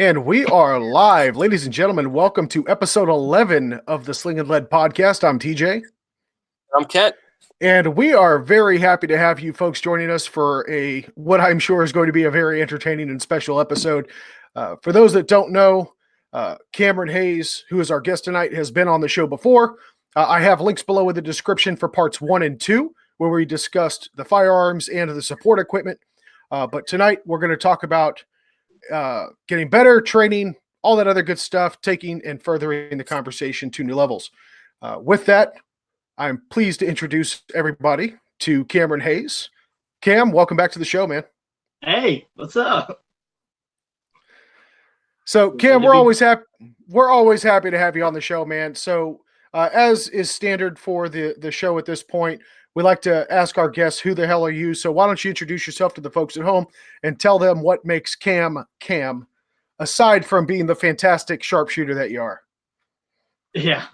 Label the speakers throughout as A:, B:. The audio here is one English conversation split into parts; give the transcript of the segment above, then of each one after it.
A: And we are live. Ladies and gentlemen, welcome to episode 11 of the Sling'N podcast. I'm TJ.
B: I'm Kent.
A: And we are very happy to have you folks joining us for what I'm sure is going to be a very entertaining and special episode. For those that don't know, Cameron Hayes, who is our guest tonight, has been on the show before. I have links below in the description for parts 1 and 2, where we discussed the firearms and the support equipment. But tonight we're going to talk about getting better, training, all that other good stuff, taking and furthering the conversation to new levels. With that, I'm pleased to introduce everybody to Cameron Hayes. Cam, welcome back to the show, man.
C: Hey, what's up?
A: So, Cam, we're always happy to have you on the show, man. So, as is standard for the show at this point, we like to ask our guests, who the hell are you? So why don't you introduce yourself to the folks at home and tell them what makes Cam, aside from being the fantastic sharpshooter that you are.
C: Yeah,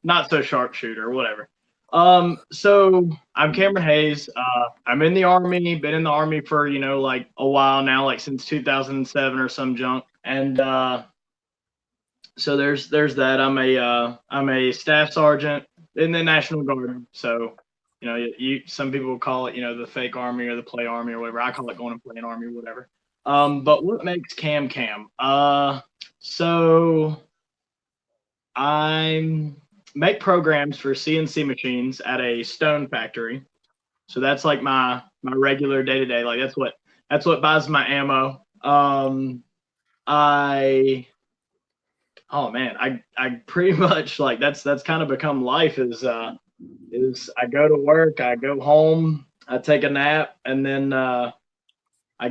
C: not so sharpshooter, whatever. So I'm Cameron Hayes. I'm in the Army, been in the Army for, like a while now, like since 2007 or some junk. And so there's that. I'm a staff sergeant in the National Guard. So some people call it, the fake army or the play army or whatever. I call it going and playing army or whatever. But what makes Cam? So I make programs for CNC machines at a stone factory. So that's like my regular day to day. Like that's what buys my ammo. I pretty much like that's kind of become life is I go to work, I go home, I take a nap, and then I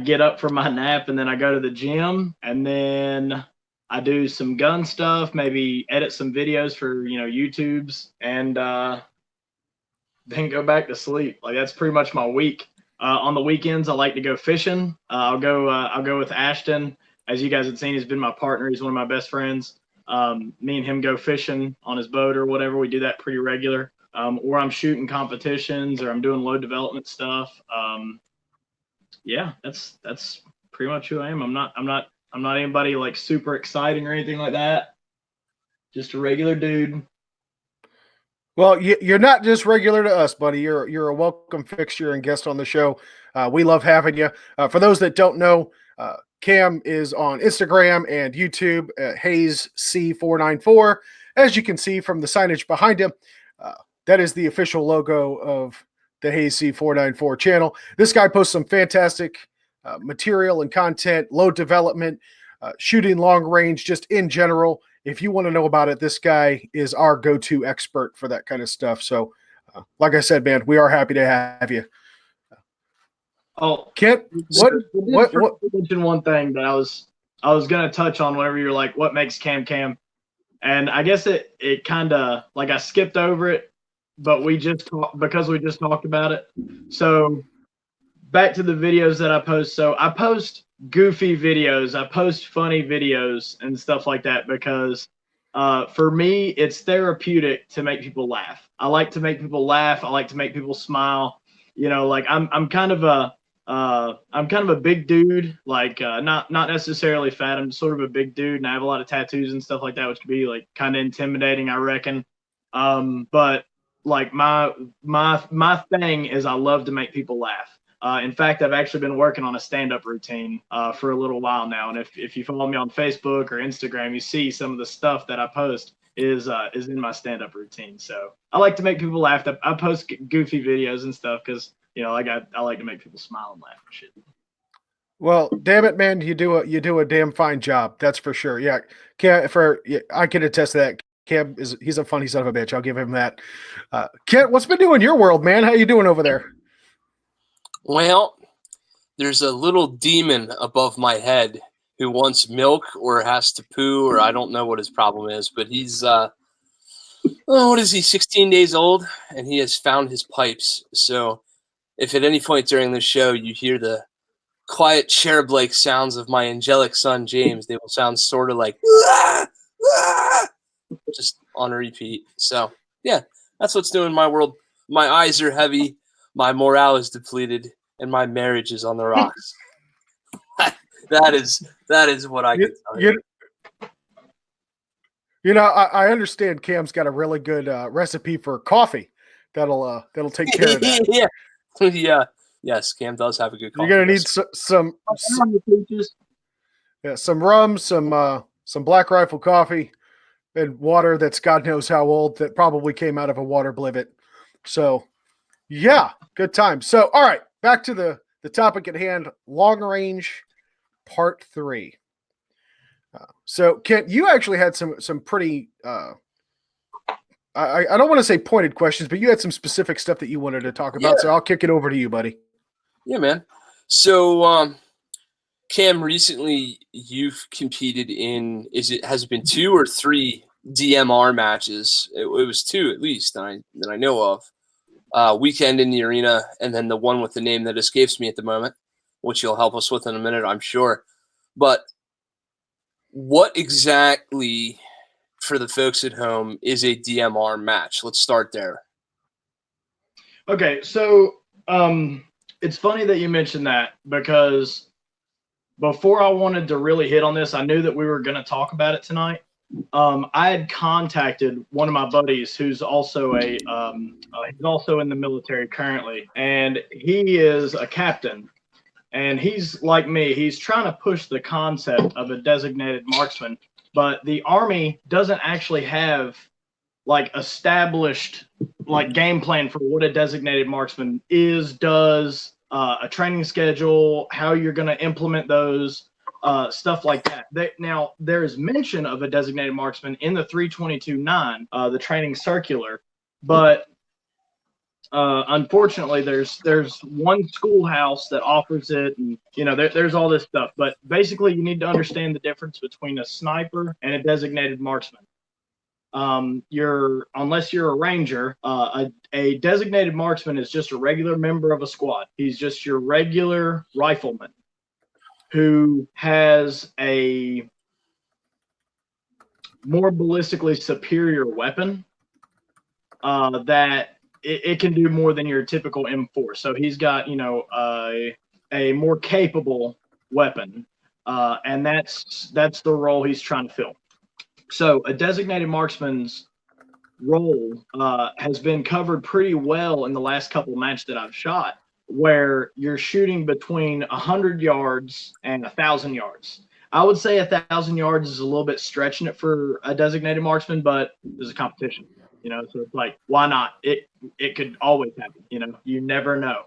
C: get up from my nap, and then I go to the gym, and then I do some gun stuff, maybe edit some videos for YouTubes, and then go back to sleep. Like that's pretty much my week. On the weekends, I like to go fishing. I'll go with Ashton. As you guys have seen, he's been my partner. He's one of my best friends. Me and him go fishing on his boat or whatever. We do that pretty regular. Or I'm shooting competitions, or I'm doing load development stuff. Yeah, that's pretty much who I am. I'm not anybody like super exciting or anything like that. Just a regular dude.
A: Well, you're not just regular to us, buddy. You're a welcome fixture and guest on the show. We love having you. For those that don't know, Cam is on Instagram and YouTube at Hayes C494. As you can see from the signage behind him, that is the official logo of the Hayes C494 channel. This guy posts some fantastic material and content, load development, shooting long range, just in general. If you want to know about it, this guy is our go-to expert for that kind of stuff. So, like I said, man, we are happy to have you.
C: Oh,
A: Kent, what?
C: Mention one thing that I was gonna touch on whenever you're like, what makes Cam? And I guess it kind of like I skipped over it, but we just talked about it. So back to the videos that I post. So I post goofy videos, I post funny videos and stuff like that because for me it's therapeutic to make people laugh. I like to make people laugh. I like to make people smile. Like I'm kind of a big dude, like not necessarily fat. I'm sort of a big dude, and I have a lot of tattoos and stuff like that, which can be like kind of intimidating, I reckon. But like my thing is I love to make people laugh. In fact, I've actually been working on a stand-up routine for a little while now, and if you follow me on Facebook or Instagram, you see some of the stuff that I post is in my stand-up routine. So I like to make people laugh. I post goofy videos and stuff because like I like to make people smile and laugh and shit.
A: Well, damn it, man, you do a damn fine job. That's for sure. Yeah, I can attest to that. Cam he's a funny son of a bitch. I'll give him that. Kent, what's been doing in your world, man? How you doing over there?
B: Well, there's a little demon above my head who wants milk or has to poo, or I don't know what his problem is, but he's what is he, 16 days old, and he has found his pipes. So if at any point during the show you hear the quiet cherub-like sounds of my angelic son James, they will sound sort of like just on repeat. So yeah, that's what's doing in my world. My eyes are heavy, my morale is depleted, and my marriage is on the rocks. That is what I can tell you.
A: I understand Cam's got a really good recipe for coffee that'll take care of that.
B: Yeah. Yes, Cam does have a good coffee.
A: You're gonna need some rum, some Black Rifle coffee, and water that's God knows how old, that probably came out of a water blivet. So, yeah, good time. So, all right, back to the topic at hand, long range part 3. So, Kent, you actually had some pretty I don't want to say pointed questions, but you had some specific stuff that you wanted to talk about.
B: Yeah.
A: So I'll kick it over to you, buddy.
B: Yeah, man. So, Cam, recently you've competed in, has it been 2 or 3 DMR matches? It was 2 at least that I know of. Weekend in the arena, and then the one with the name that escapes me at the moment, which you'll help us with in a minute, I'm sure. But what exactly, for the folks at home, is a DMR match? Let's start there.
C: Okay, so it's funny that you mentioned that, because before I wanted to really hit on this, I knew that we were going to talk about it tonight. I had contacted one of my buddies who's also he's also in the military currently, and he is a captain. And he's like me. He's trying to push the concept of a designated marksman, but the Army doesn't actually have like established like game plan for what a designated marksman does, a training schedule, how you're going to implement those, stuff like that. Now, there is mention of a designated marksman in the 322.9, the training circular, but unfortunately, there's one schoolhouse that offers it, and there's all this stuff. But basically, you need to understand the difference between a sniper and a designated marksman. Unless you're a ranger, a designated marksman is just a regular member of a squad. He's just your regular rifleman who has a more ballistically superior weapon that it can do more than your typical M4. So he's got, a more capable weapon, and that's the role he's trying to fill. So a designated marksman's role has been covered pretty well in the last couple of matches that I've shot, where you're shooting between 100 yards and 1,000 yards. I would say 1,000 yards is a little bit stretching it for a designated marksman, but there's a competition. So it's like, why not? It could always happen. You never know.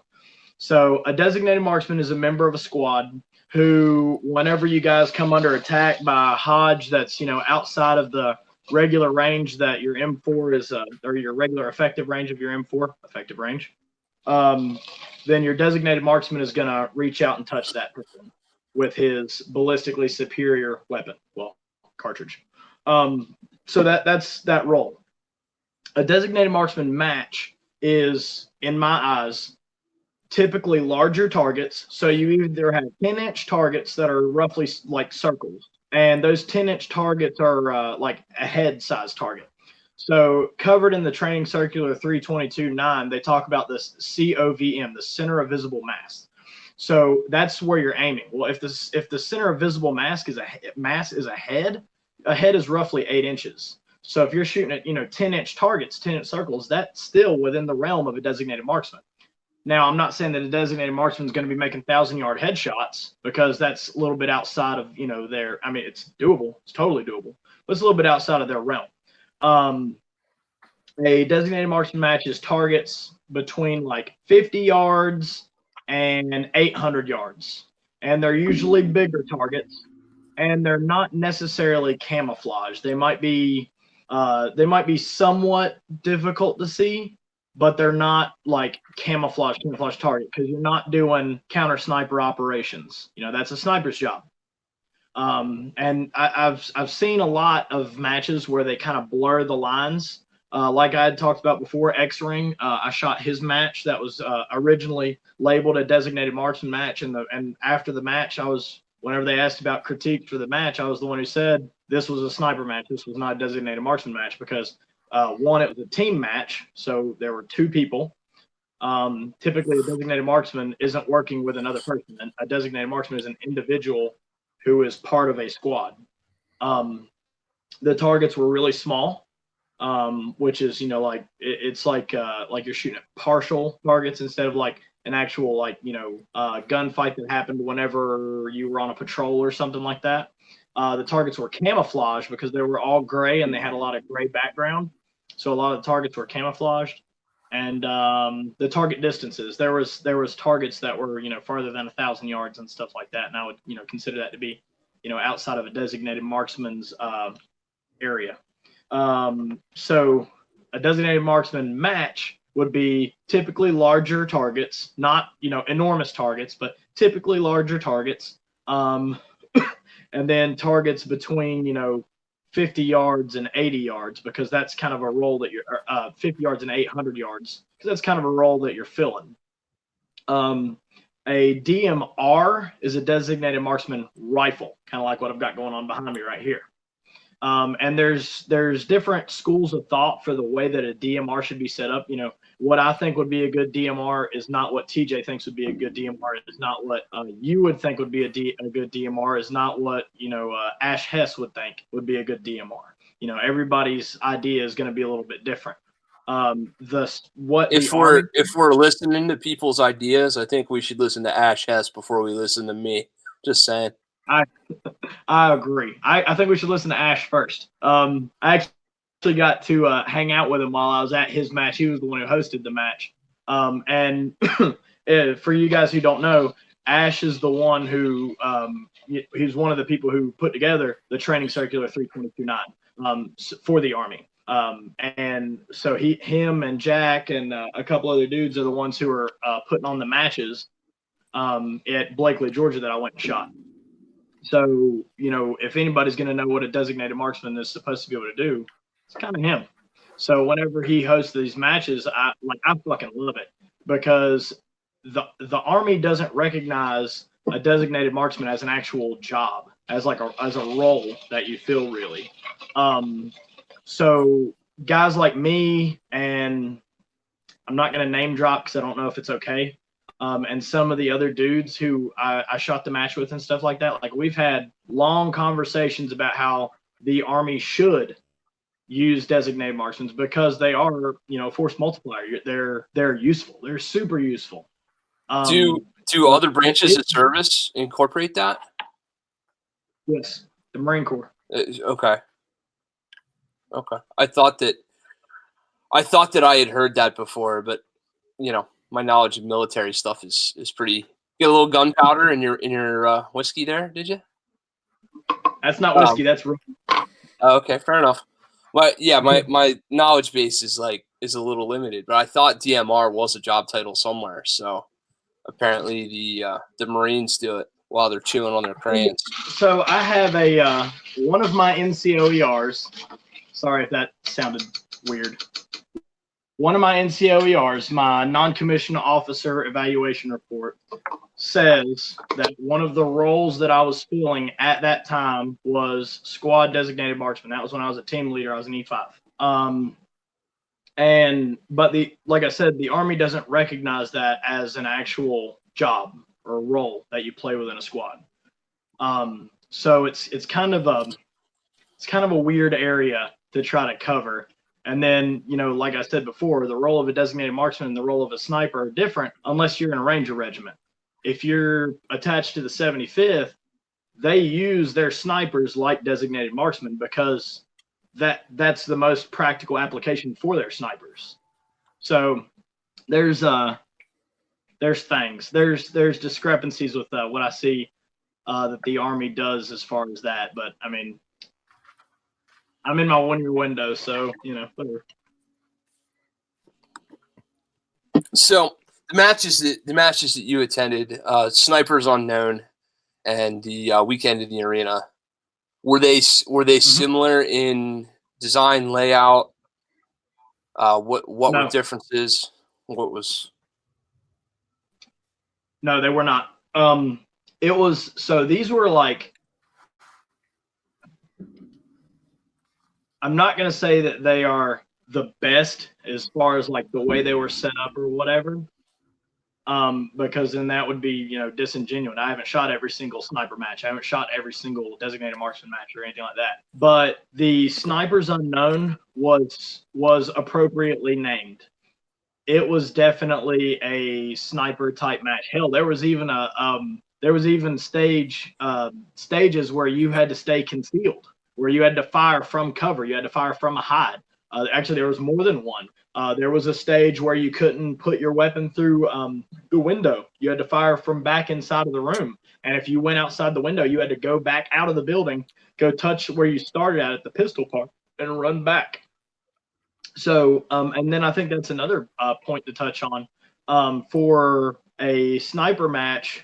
C: So a designated marksman is a member of a squad who, whenever you guys come under attack by a Hodge that's, outside of the regular range that your M4 is, or your regular effective range of your M4, effective range, then your designated marksman is going to reach out and touch that person with his ballistically superior weapon, cartridge. So that's that role. A designated marksman match is, in my eyes, typically larger targets. So you either have 10-inch targets that are roughly like circles, and those 10-inch targets are like a head-size target. So covered in the training circular 322.9, they talk about this COVM, the center of visible mass. So that's where you're aiming. Well, if the center of visible mass is a head is roughly 8 inches. So if you're shooting at 10-inch targets, 10-inch circles, that's still within the realm of a designated marksman. Now, I'm not saying that a designated marksman is going to be making 1,000-yard headshots, because that's a little bit outside of their. I mean, it's doable. It's totally doable, but it's a little bit outside of their realm. A designated marksman matches targets between like 50 yards and 800 yards, and they're usually bigger targets, and they're not necessarily camouflaged. They might be somewhat difficult to see, but they're not like camouflage target, because you're not doing counter sniper operations. That's a sniper's job. And I've seen a lot of matches where they kind of blur the lines. Like I had talked about before, X-Ring, I shot his match that was originally labeled a designated marksman match, and after the match, whenever they asked about critique for the match, I was the one who said this was a sniper match. This was not a designated marksman match, because one, it was a team match, so there were 2 people. Typically, a designated marksman isn't working with another person, and a designated marksman is an individual who is part of a squad. The targets were really small, which is, it's like you're shooting at partial targets instead of like an actual gunfight that happened whenever you were on a patrol or something like that. The targets were camouflaged because they were all gray and they had a lot of gray background. So a lot of the targets were camouflaged. And the target distances, there was targets that were, farther than 1,000 yards and stuff like that. And I would, consider that to be, outside of a designated marksman's area. So a designated marksman match would be typically larger targets, not, enormous targets, but typically larger targets. And then targets between, 50 yards and 80 yards, because that's kind of a role that you're 50 yards and 800 yards, because that's kind of a role that you're filling. A DMR is a designated marksman rifle, kind of like what I've got going on behind me right here. And there's different schools of thought for the way that a DMR should be set up. What I think would be a good DMR is not what TJ thinks would be a good DMR. It's not what you would think would be a good DMR. Is not what Ash Hess would think would be a good DMR. Everybody's idea is going to be a little bit different.
B: If we're listening to people's ideas, I think we should listen to Ash Hess before we listen to me. Just saying.
C: I agree. I think we should listen to Ash first. I actually got to hang out with him while I was at his match. He was the one who hosted the match. And for you guys who don't know, Ash is the one who he's one of the people who put together the training circular 322.9 for the Army. And so him and Jack and a couple other dudes are the ones who are putting on the matches at Blakely, Georgia, that I went and shot. So, if anybody's going to know what a designated marksman is supposed to be able to do, it's kind of him. So whenever he hosts these matches, I fucking love it, because the Army doesn't recognize a designated marksman as an actual job, as a role that you fill, really. So guys like me, and I'm not going to name drop because I don't know if it's okay, and some of the other dudes who I shot the match with and stuff like that, like, we've had long conversations about how the Army should use designated marksmen because they are, force multiplier. They're useful. They're super useful.
B: Do other branches of service incorporate that?
C: Yes, the Marine Corps.
B: Okay. I thought that I had heard that before, but my knowledge of military stuff is pretty. You get a little gunpowder in your whiskey there, did you?
C: That's not whiskey. That's rum.
B: Okay, fair enough. But yeah, my knowledge base is a little limited, but I thought DMR was a job title somewhere. So apparently the Marines do it while they're chewing on their crayons.
C: So I have one of my NCOERs. Sorry if that sounded weird. One of my NCOERs, my non-commissioned officer evaluation report, says that one of the roles that I was filling at that time was squad designated marksman. That was when I was a team leader. I was an E5. But like I said, the Army doesn't recognize that as an actual job or role that you play within a squad. So it's kind of a weird area to try to cover. And then, like I said before, the role of a designated marksman and the role of a sniper are different unless you're in a Ranger regiment. If you're attached to the 75th, they use their snipers like designated marksmen because that's the most practical application for their snipers. So there's discrepancies with what I see that the Army does as far as that. But I mean, I'm in my 1-year window, so whatever.
B: So the matches that you attended, Snipers Unknown and the Weekend in the Arena, were they similar in design, layout? What
C: No.
B: were differences? What was?
C: No, they were not. It was, so these were like, I'm not going to say that they are the best as far as like the way they were set up or whatever. because then that would be, disingenuous. I haven't shot every single sniper match. I haven't shot every single designated marksman match or anything like that. But the Snipers Unknown was appropriately named. It was definitely a sniper type match. Hell, there was even stages where you had to stay concealed, where you had to fire from cover, you had to fire from a hide. Actually, there was more than one. There was a stage where you couldn't put your weapon through the window. You had to fire from back inside of the room. And if you went outside the window, you had to go back out of the building, go touch where you started at the pistol part, and run back. So, and then I think that's another point to touch on. For a sniper match,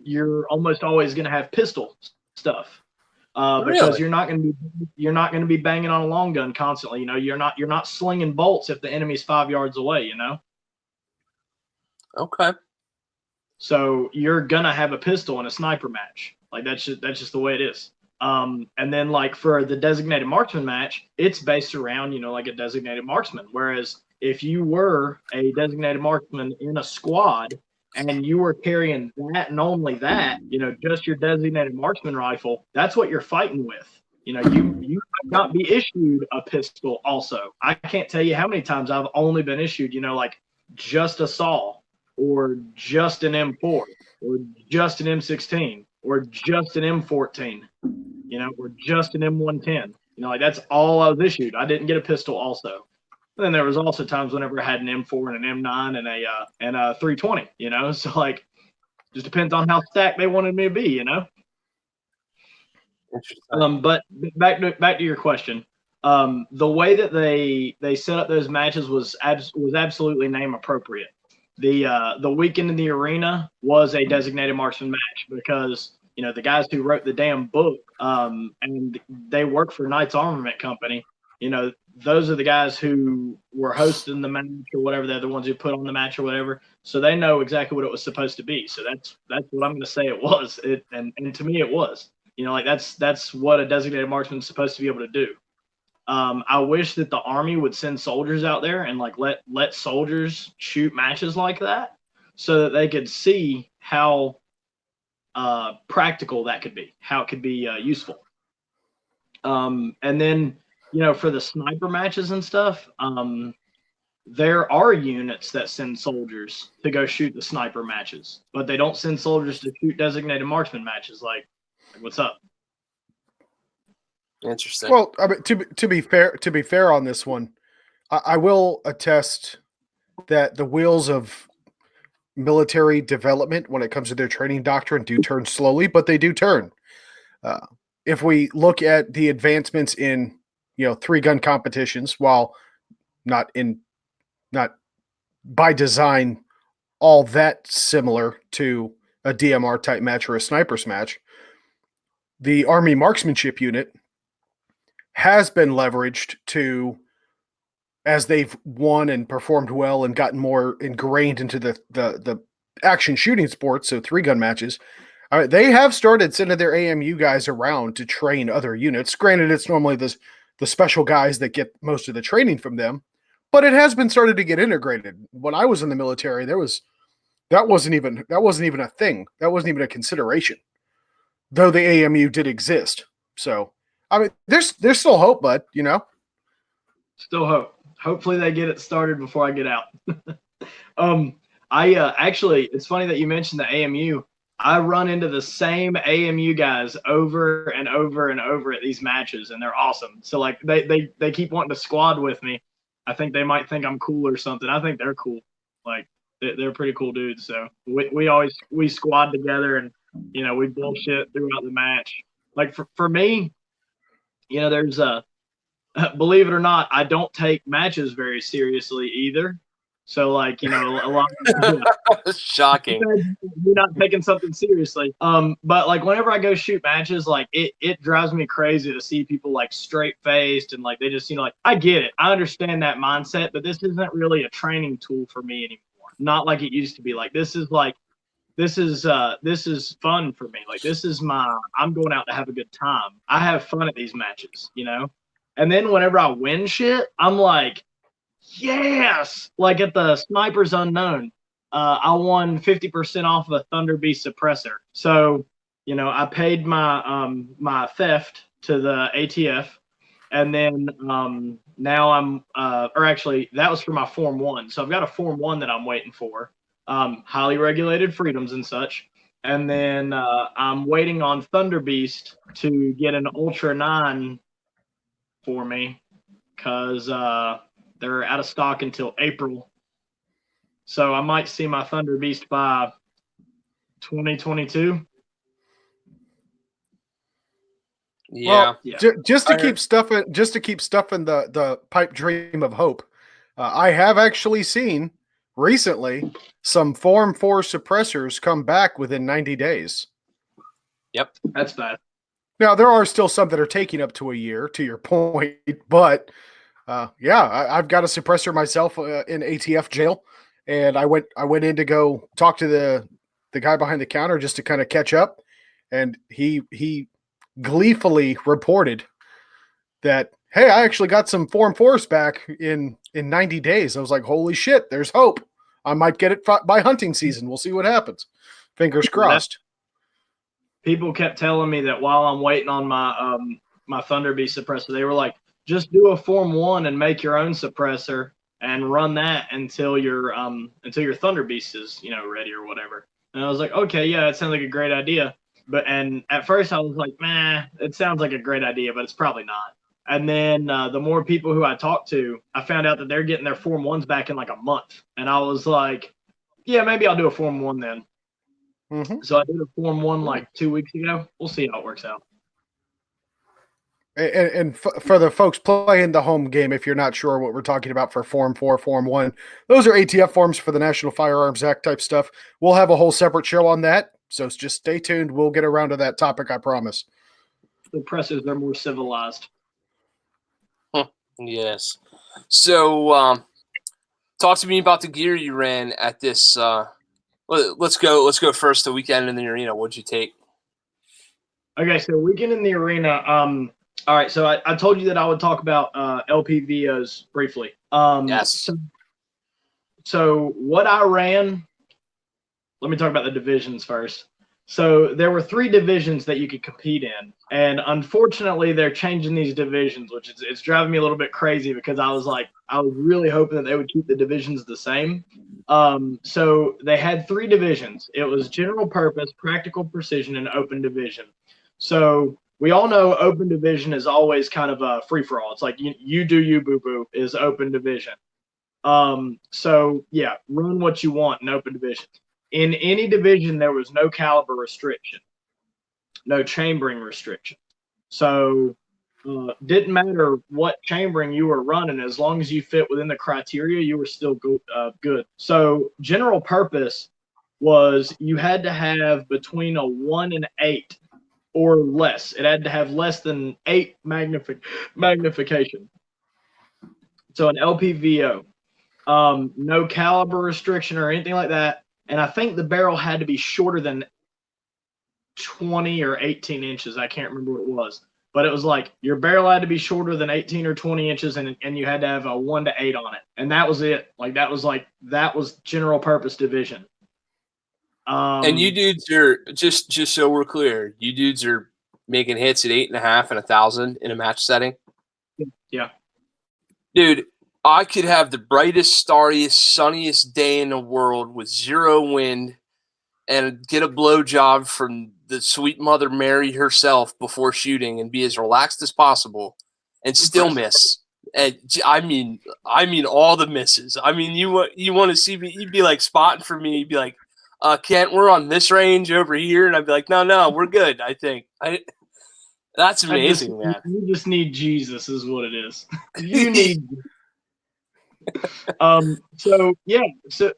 C: you're almost always going to have pistol stuff. Because you're not going to be banging on a long gun constantly. You're not slinging bolts if the enemy's 5 yards away.
B: Okay.
C: So you're gonna have a pistol in a sniper match. Like that's just the way it is. And then like for the designated marksman match, it's based around like a designated marksman. Whereas if you were a designated marksman in a squad, and you were carrying that and only that, just your designated marksman rifle, that's what you're fighting with. You might not be issued a pistol also. I can't tell you how many times I've only been issued, like just a saw or just an M4 or just an M16 or just an M14, or just an M110. Like that's all I was issued. I didn't get a pistol also. And then there was also times whenever I had an M4 and an M9 and a 320, so like just depends on how stacked they wanted me to be,
B: Interesting.
C: But back to your question, the way that they set up those matches was absolutely name appropriate. The weekend in the arena was a designated marksman match because the guys who wrote the damn book and they work for Knight's Armament Company. Those are the guys who were hosting the match or whatever. They're the ones who put on the match or whatever. So they know exactly what it was supposed to be. So that's what I'm going to say it was. And to me it was. Like that's what a designated marksman is supposed to be able to do. I wish that the Army would send soldiers out there and like let soldiers shoot matches like that so that they could see how practical that could be, how it could be useful. And then for the sniper matches and stuff, there are units that send soldiers to go shoot the sniper matches, but they don't send soldiers to shoot designated marksman matches. Like what's up?
B: Interesting.
A: Well, I mean, to be fair on this one, I will attest that the wheels of military development when it comes to their training doctrine do turn slowly, but they do turn. If we look at the advancements in 3-gun competitions, while not by design all that similar to a DMR type match or a snipers match, the Army marksmanship unit has been leveraged to, as they've won and performed well and gotten more ingrained into the action shooting sports, so 3-gun matches, they have started sending their AMU guys around to train other units. Granted, it's normally the special guys that get most of the training from them, but it has been started to get integrated. When I was in the military, that wasn't even a thing. That wasn't even a consideration, though the AMU did exist. So, I mean, there's still hope, bud.
C: Still hope. Hopefully they get it started before I get out. Actually, it's funny that you mentioned the AMU. I run into the same AMU guys over and over and over at these matches, and they're awesome. So like they keep wanting to squad with me. I think they might think I'm cool or something. I think they're cool. Like they're pretty cool dudes. So we squad together and we bullshit throughout the match. Like for me, there's believe it or not, I don't take matches very seriously either. So like, a lot of
B: shocking.
C: You're not taking something seriously. But like whenever I go shoot matches, like it drives me crazy to see people like straight faced and like they just, like I get it. I understand that mindset, but this isn't really a training tool for me anymore. Not like it used to be. Like this is fun for me. Like this is I'm going out to have a good time. I have fun at these matches, And then whenever I win shit, I'm like, yes, like at the Snipers Unknown. I won 50% off of a Thunder Beast suppressor. So, I paid my theft to the ATF, and then now I'm or actually that was for my Form 1. So I've got a Form 1 that I'm waiting for, highly regulated freedoms and such. And then I'm waiting on Thunder Beast to get an Ultra 9 for me because they're out of stock until April. So I might see my Thunder Beast by 2022.
B: Yeah.
A: Well, just to keep stuffing the pipe dream of hope, I have actually seen recently some Form 4 suppressors come back within 90 days.
B: Yep.
C: That's bad.
A: Now, there are still some that are taking up to a year, to your point, but I've got a suppressor myself in ATF jail, and I went in to go talk to the guy behind the counter just to kind of catch up, and he gleefully reported that, hey, I actually got some Form 4s back in 90 days. I was like, holy shit, there's hope. I might get it by hunting season. We'll see what happens. Fingers crossed.
C: People kept telling me that while I'm waiting on my my Thunder Beast suppressor, they were like, just do a Form 1 and make your own suppressor and run that until your Thunder Beast is, ready or whatever. And I was like, okay, yeah, that sounds like a great idea. And at first I was like, it sounds like a great idea, but it's probably not. And then the more people who I talked to, I found out that they're getting their Form 1s back in like a month. And I was like, yeah, maybe I'll do a Form 1 then. Mm-hmm. So I did a Form 1 like 2 weeks ago. We'll see how it works out.
A: And for the folks playing the home game, if you're not sure what we're talking about for Form 4, Form 1, those are ATF forms for the National Firearms Act type stuff. We'll have a whole separate show on that. So just stay tuned. We'll get around to that topic, I promise.
C: The presses are more civilized.
B: Yes. So talk to me about the gear you ran at this. Let's go first the weekend in the arena. What'd you take?
C: Okay, so weekend in the arena. All right, so I told you that I would talk about LPVOs briefly.
B: Yes.
C: So what I ran, let me talk about the divisions first. So there were 3 divisions that you could compete in, and unfortunately they're changing these divisions, which it's driving me a little bit crazy because I was really hoping that they would keep the divisions the same. So they had 3 divisions. It was general purpose, practical precision, and open division. So we all know open division is always kind of a free for all. It's like you do you, boo boo, is open division. So yeah, run what you want in open division. In any division, there was no caliber restriction, no chambering restriction. So didn't matter what chambering you were running, as long as you fit within the criteria, you were still good. So general purpose was you had to have between a 1 and 8 or less. It had to have less than 8 magnification. So an LPVO, no caliber restriction or anything like that. And I think the barrel had to be shorter than 20 or 18 inches. I can't remember what it was. But it was like your barrel had to be shorter than 18 or 20 inches, and you had to have a 1 to 8 on it. And that was it. That was general purpose division.
B: And you dudes are, just so we're clear, you dudes are making hits at 8.5 and 1,000 in a match setting?
C: Yeah.
B: Dude, I could have the brightest, starriest, sunniest day in the world with 0 wind and get a blowjob from the sweet Mother Mary herself before shooting and be as relaxed as possible and still miss. And I mean all the misses. I mean, you want to see me, you'd be like spotting for me. You'd be like, Kent, we're on this range over here. And I'd be like, no, we're good, I think. That's amazing, man.
C: You just need Jesus is what it is. You need so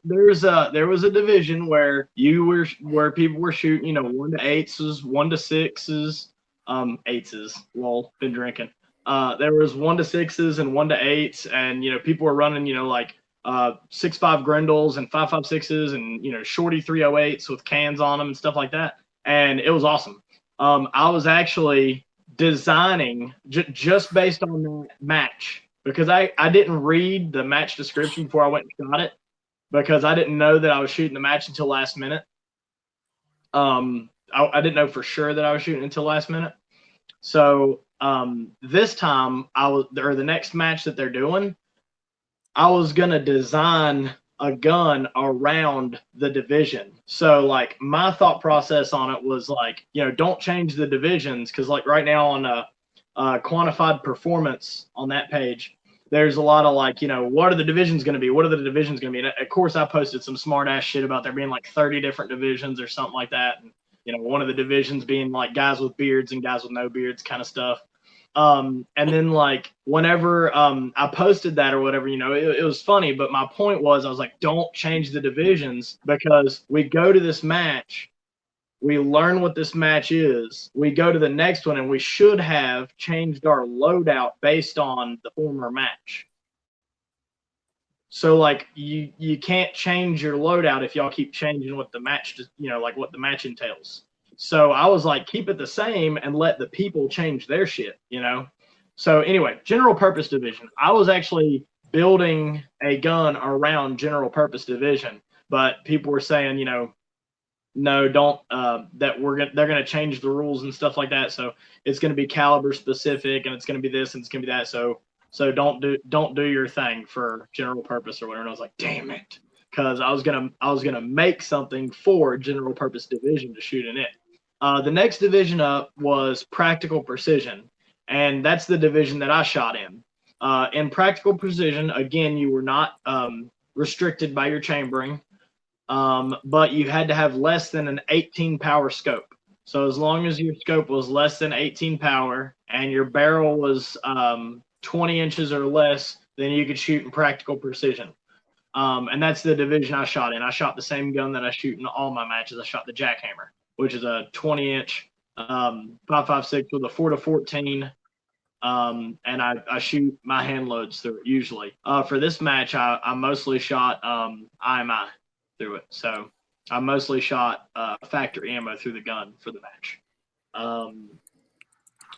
C: there was a division where people were shooting 1 to 8s, 1 to 6s, 8s. Lol, been drinking. There was 1 to 6s and 1 to 8s, and people were running 6.5 Grendels and 5.56s and shorty 308s with cans on them and stuff like that, and it was awesome. I was actually designing just based on that match. Because I didn't read the match description before I went and shot it. because I didn't know that I was shooting the match until last minute. I didn't know for sure that I was shooting until last minute. So this time the next match that they're doing, I was gonna design a gun around the division. So like my thought process on it was like, don't change the divisions, because like right now on quantified performance on that page, there's a lot of like, what are the divisions going to be? What are the divisions going to be? And of course, I posted some smart ass shit about there being like 30 different divisions or something like that. And, one of the divisions being like guys with beards and guys with no beards kind of stuff. And then like whenever I posted that or whatever, it was funny. But my point was, I was like, don't change the divisions, because we go to this match, we learn what this match is, we go to the next one, and we should have changed our loadout based on the former match. So like you can't change your loadout if y'all keep changing what the match, like what the match entails. So I was like, keep it the same and let the people change their shit, So anyway, general purpose division. I was actually building a gun around general purpose division, but people were saying, no, don't. They're gonna change the rules and stuff like that. So it's gonna be caliber specific, and it's gonna be this and it's gonna be that. So don't do your thing for general purpose or whatever. And I was like, damn it, because I was gonna make something for general purpose division to shoot in it. The next division up was practical precision, and that's the division that I shot in. In practical precision, again, you were not restricted by your chambering. But you had to have less than an 18 power scope. So as long as your scope was less than 18 power and your barrel was 20 inches or less, then you could shoot in practical precision. And that's the division I shot in. I shot the same gun that I shoot in all my matches. I shot the Jackhammer, which is a 20-inch 5.56 with a 4-14. And I shoot my hand loads through it usually. For this match, I mostly shot IMI through it. So I mostly shot factory ammo through the gun for the match.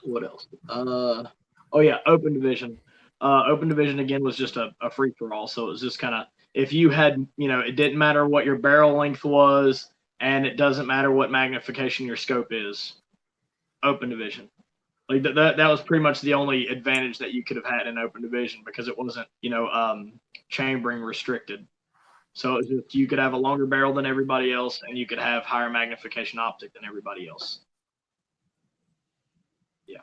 C: What else? Open division. Open division again was just a free for all. So it was just kind of, if you had, it didn't matter what your barrel length was, and it doesn't matter what magnification your scope is. Open division. Like that was pretty much the only advantage that you could have had in open division, because it wasn't, chambering restricted. So it was just, you could have a longer barrel than everybody else, and you could have higher magnification optic than everybody else. Yeah.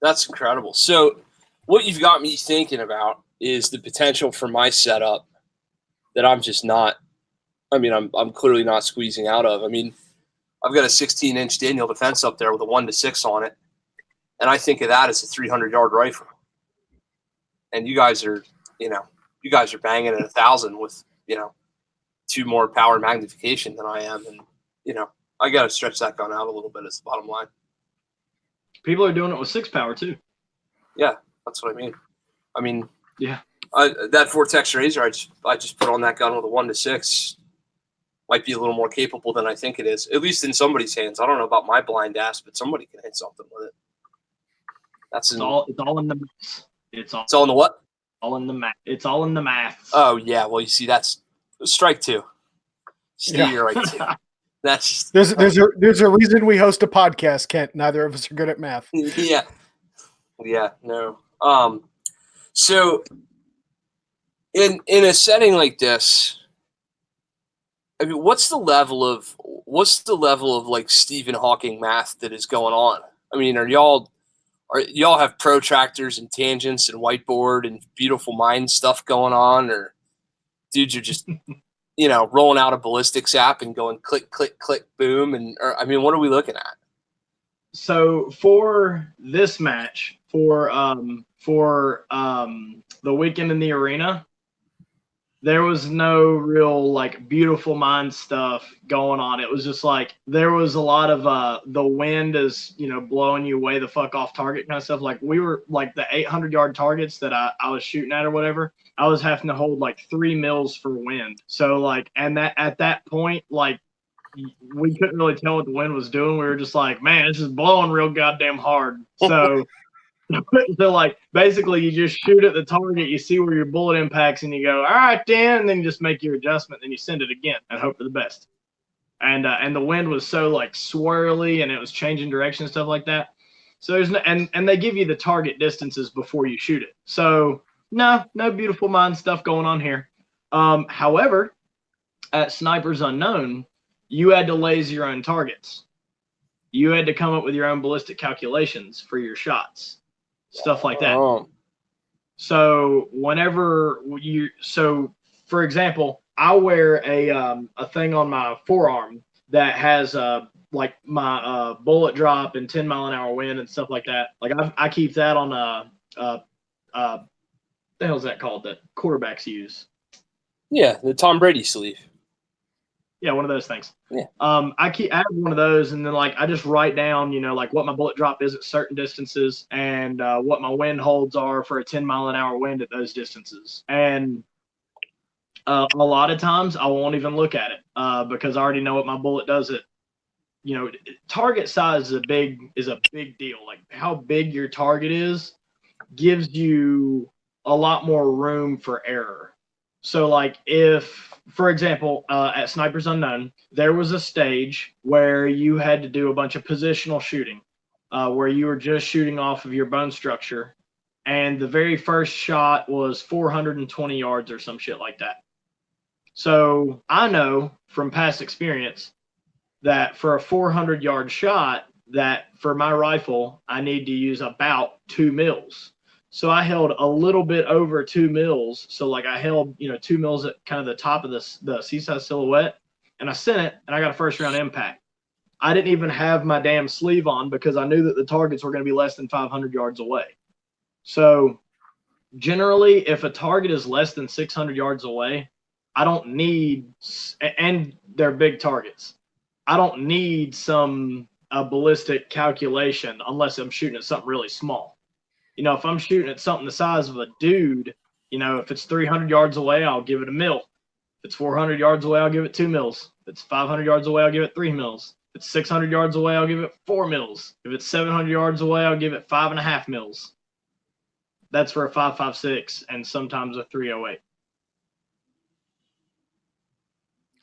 B: That's incredible. So what you've got me thinking about is the potential for my setup that I'm just not, I'm clearly not squeezing out of. I've got a 16-inch Daniel Defense up there with a 1-6 on it, and I think of that as a 300-yard rifle. And you guys are banging at 1,000 with, 2 more power magnification than I am. And, I got to stretch that gun out a little bit is the bottom line.
C: People are doing it with 6 power too.
B: Yeah, that's what I mean.
C: Yeah.
B: That Vortex Razor I just put on that gun with a 1-6 might be a little more capable than I think it is, at least in somebody's hands. I don't know about my blind ass, but somebody can hit something with it.
C: It's all in the math.
B: It's all in the what?
C: All in the math. It's all in the math.
B: Oh yeah, well you see that's strike 2. You're right too. That's just,
A: there's a reason we host a podcast, Kent. Neither of us are good at math.
B: Yeah. No. So in a setting like this, what's the level of like Stephen Hawking math that is going on? Y'all have protractors and tangents and whiteboard and beautiful mind stuff going on, or dudes are just rolling out a ballistics app and going click, click, click, boom. What are we looking at?
C: So for this match, for the weekend in the arena, there was no real like beautiful mind stuff going on. It was just like there was a lot of the wind is blowing you way the fuck off target kind of stuff. Like we were like the 800-yard targets that I was shooting at or whatever, I was having to hold like 3 mils for wind. So like, and that at that point, like we couldn't really tell what the wind was doing. We were just like, man, this is blowing real goddamn hard. So So like basically you just shoot at the target, you see where your bullet impacts, and you go, all right, Dan, and then you just make your adjustment, then you send it again and hope for the best. And the wind was so like swirly and it was changing direction and stuff like that. So there's no, and they give you the target distances before you shoot it. So no beautiful mind stuff going on here. However, at Snipers Unknown, you had to laser your own targets. You had to come up with your own ballistic calculations for your shots, stuff like that.
B: Oh.
C: So whenever for example, I wear a thing on my forearm that has like my bullet drop and 10-mile-an-hour wind and stuff like that. Like I keep that on the hell's that called that quarterbacks use?
B: Yeah, the Tom Brady sleeve.
C: Yeah, one of those things.
B: Yeah.
C: I have one of those, and then like I just write down, like what my bullet drop is at certain distances, and what my wind holds are for a 10-mile-an-hour wind at those distances. And a lot of times I won't even look at it because I already know what my bullet does. Target size is a big deal. Like how big your target is gives you a lot more room for error. So like if, for example, at Snipers Unknown, there was a stage where you had to do a bunch of positional shooting, where you were just shooting off of your bone structure. And the very first shot was 420 yards or some shit like that. So I know from past experience that for a 400-yard shot, that for my rifle, I need to use about 2 mils. So I held a little bit over 2 mils. So like I held, 2 mils at kind of the top of the seaside silhouette, and I sent it, and I got a first round impact. I didn't even have my damn sleeve on because I knew that the targets were going to be less than 500 yards away. So generally, if a target is less than 600 yards away, I don't need, and they're big targets, I don't need some ballistic calculation unless I'm shooting at something really small. If I'm shooting at something the size of a dude, if it's 300 yards away, I'll give it a mil. If it's 400 yards away, I'll give it 2 mils. If it's 500 yards away, I'll give it 3 mils. If it's 600 yards away, I'll give it 4 mils. If it's 700 yards away, I'll give it 5.5 mils. That's for a 5.56 and sometimes a 308.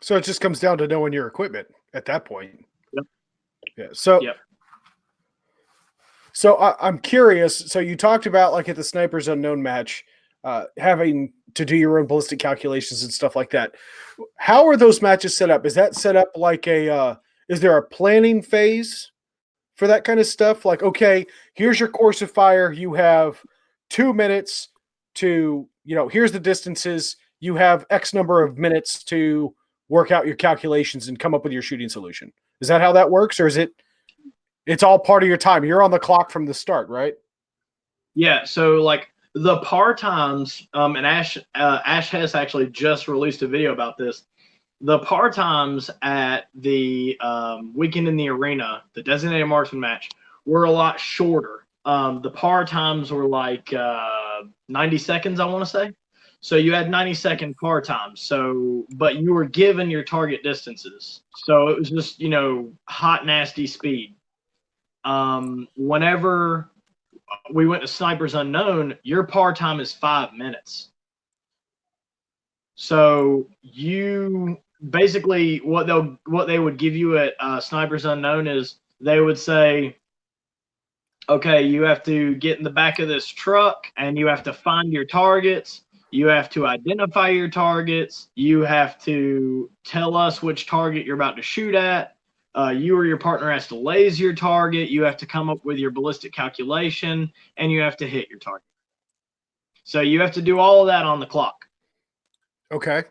A: So it just comes down to knowing your equipment at that point.
C: Yep.
A: Yeah. So,
C: yep.
A: So I'm curious. So you talked about like at the Snipers Unknown match, having to do your own ballistic calculations and stuff like that. How are those matches set up? Is that set up like is there a planning phase for that kind of stuff? Like, okay, here's your course of fire. You have 2 minutes to, here's the distances. You have X number of minutes to work out your calculations and come up with your shooting solution. Is that how that works? Or is it's all part of your time? You're on the clock from the start, right?
C: Yeah. So like the par times, and Ash Hess actually just released a video about this. The par times at the Weekend in the Arena, the designated marksman match, were a lot shorter. The par times were like 90 seconds, I want to say. So you had 90-second par times. So, but you were given your target distances. So it was just, hot, nasty speed. Whenever we went to Snipers Unknown, your par time is 5 minutes. So you basically what they would give you at Snipers Unknown is they would say, okay, you have to get in the back of this truck and you have to find your targets. You have to identify your targets. You have to tell us which target you're about to shoot at. You or your partner has to laser your target. You have to come up with your ballistic calculation, and you have to hit your target. So you have to do all of that on the clock.
A: Okay.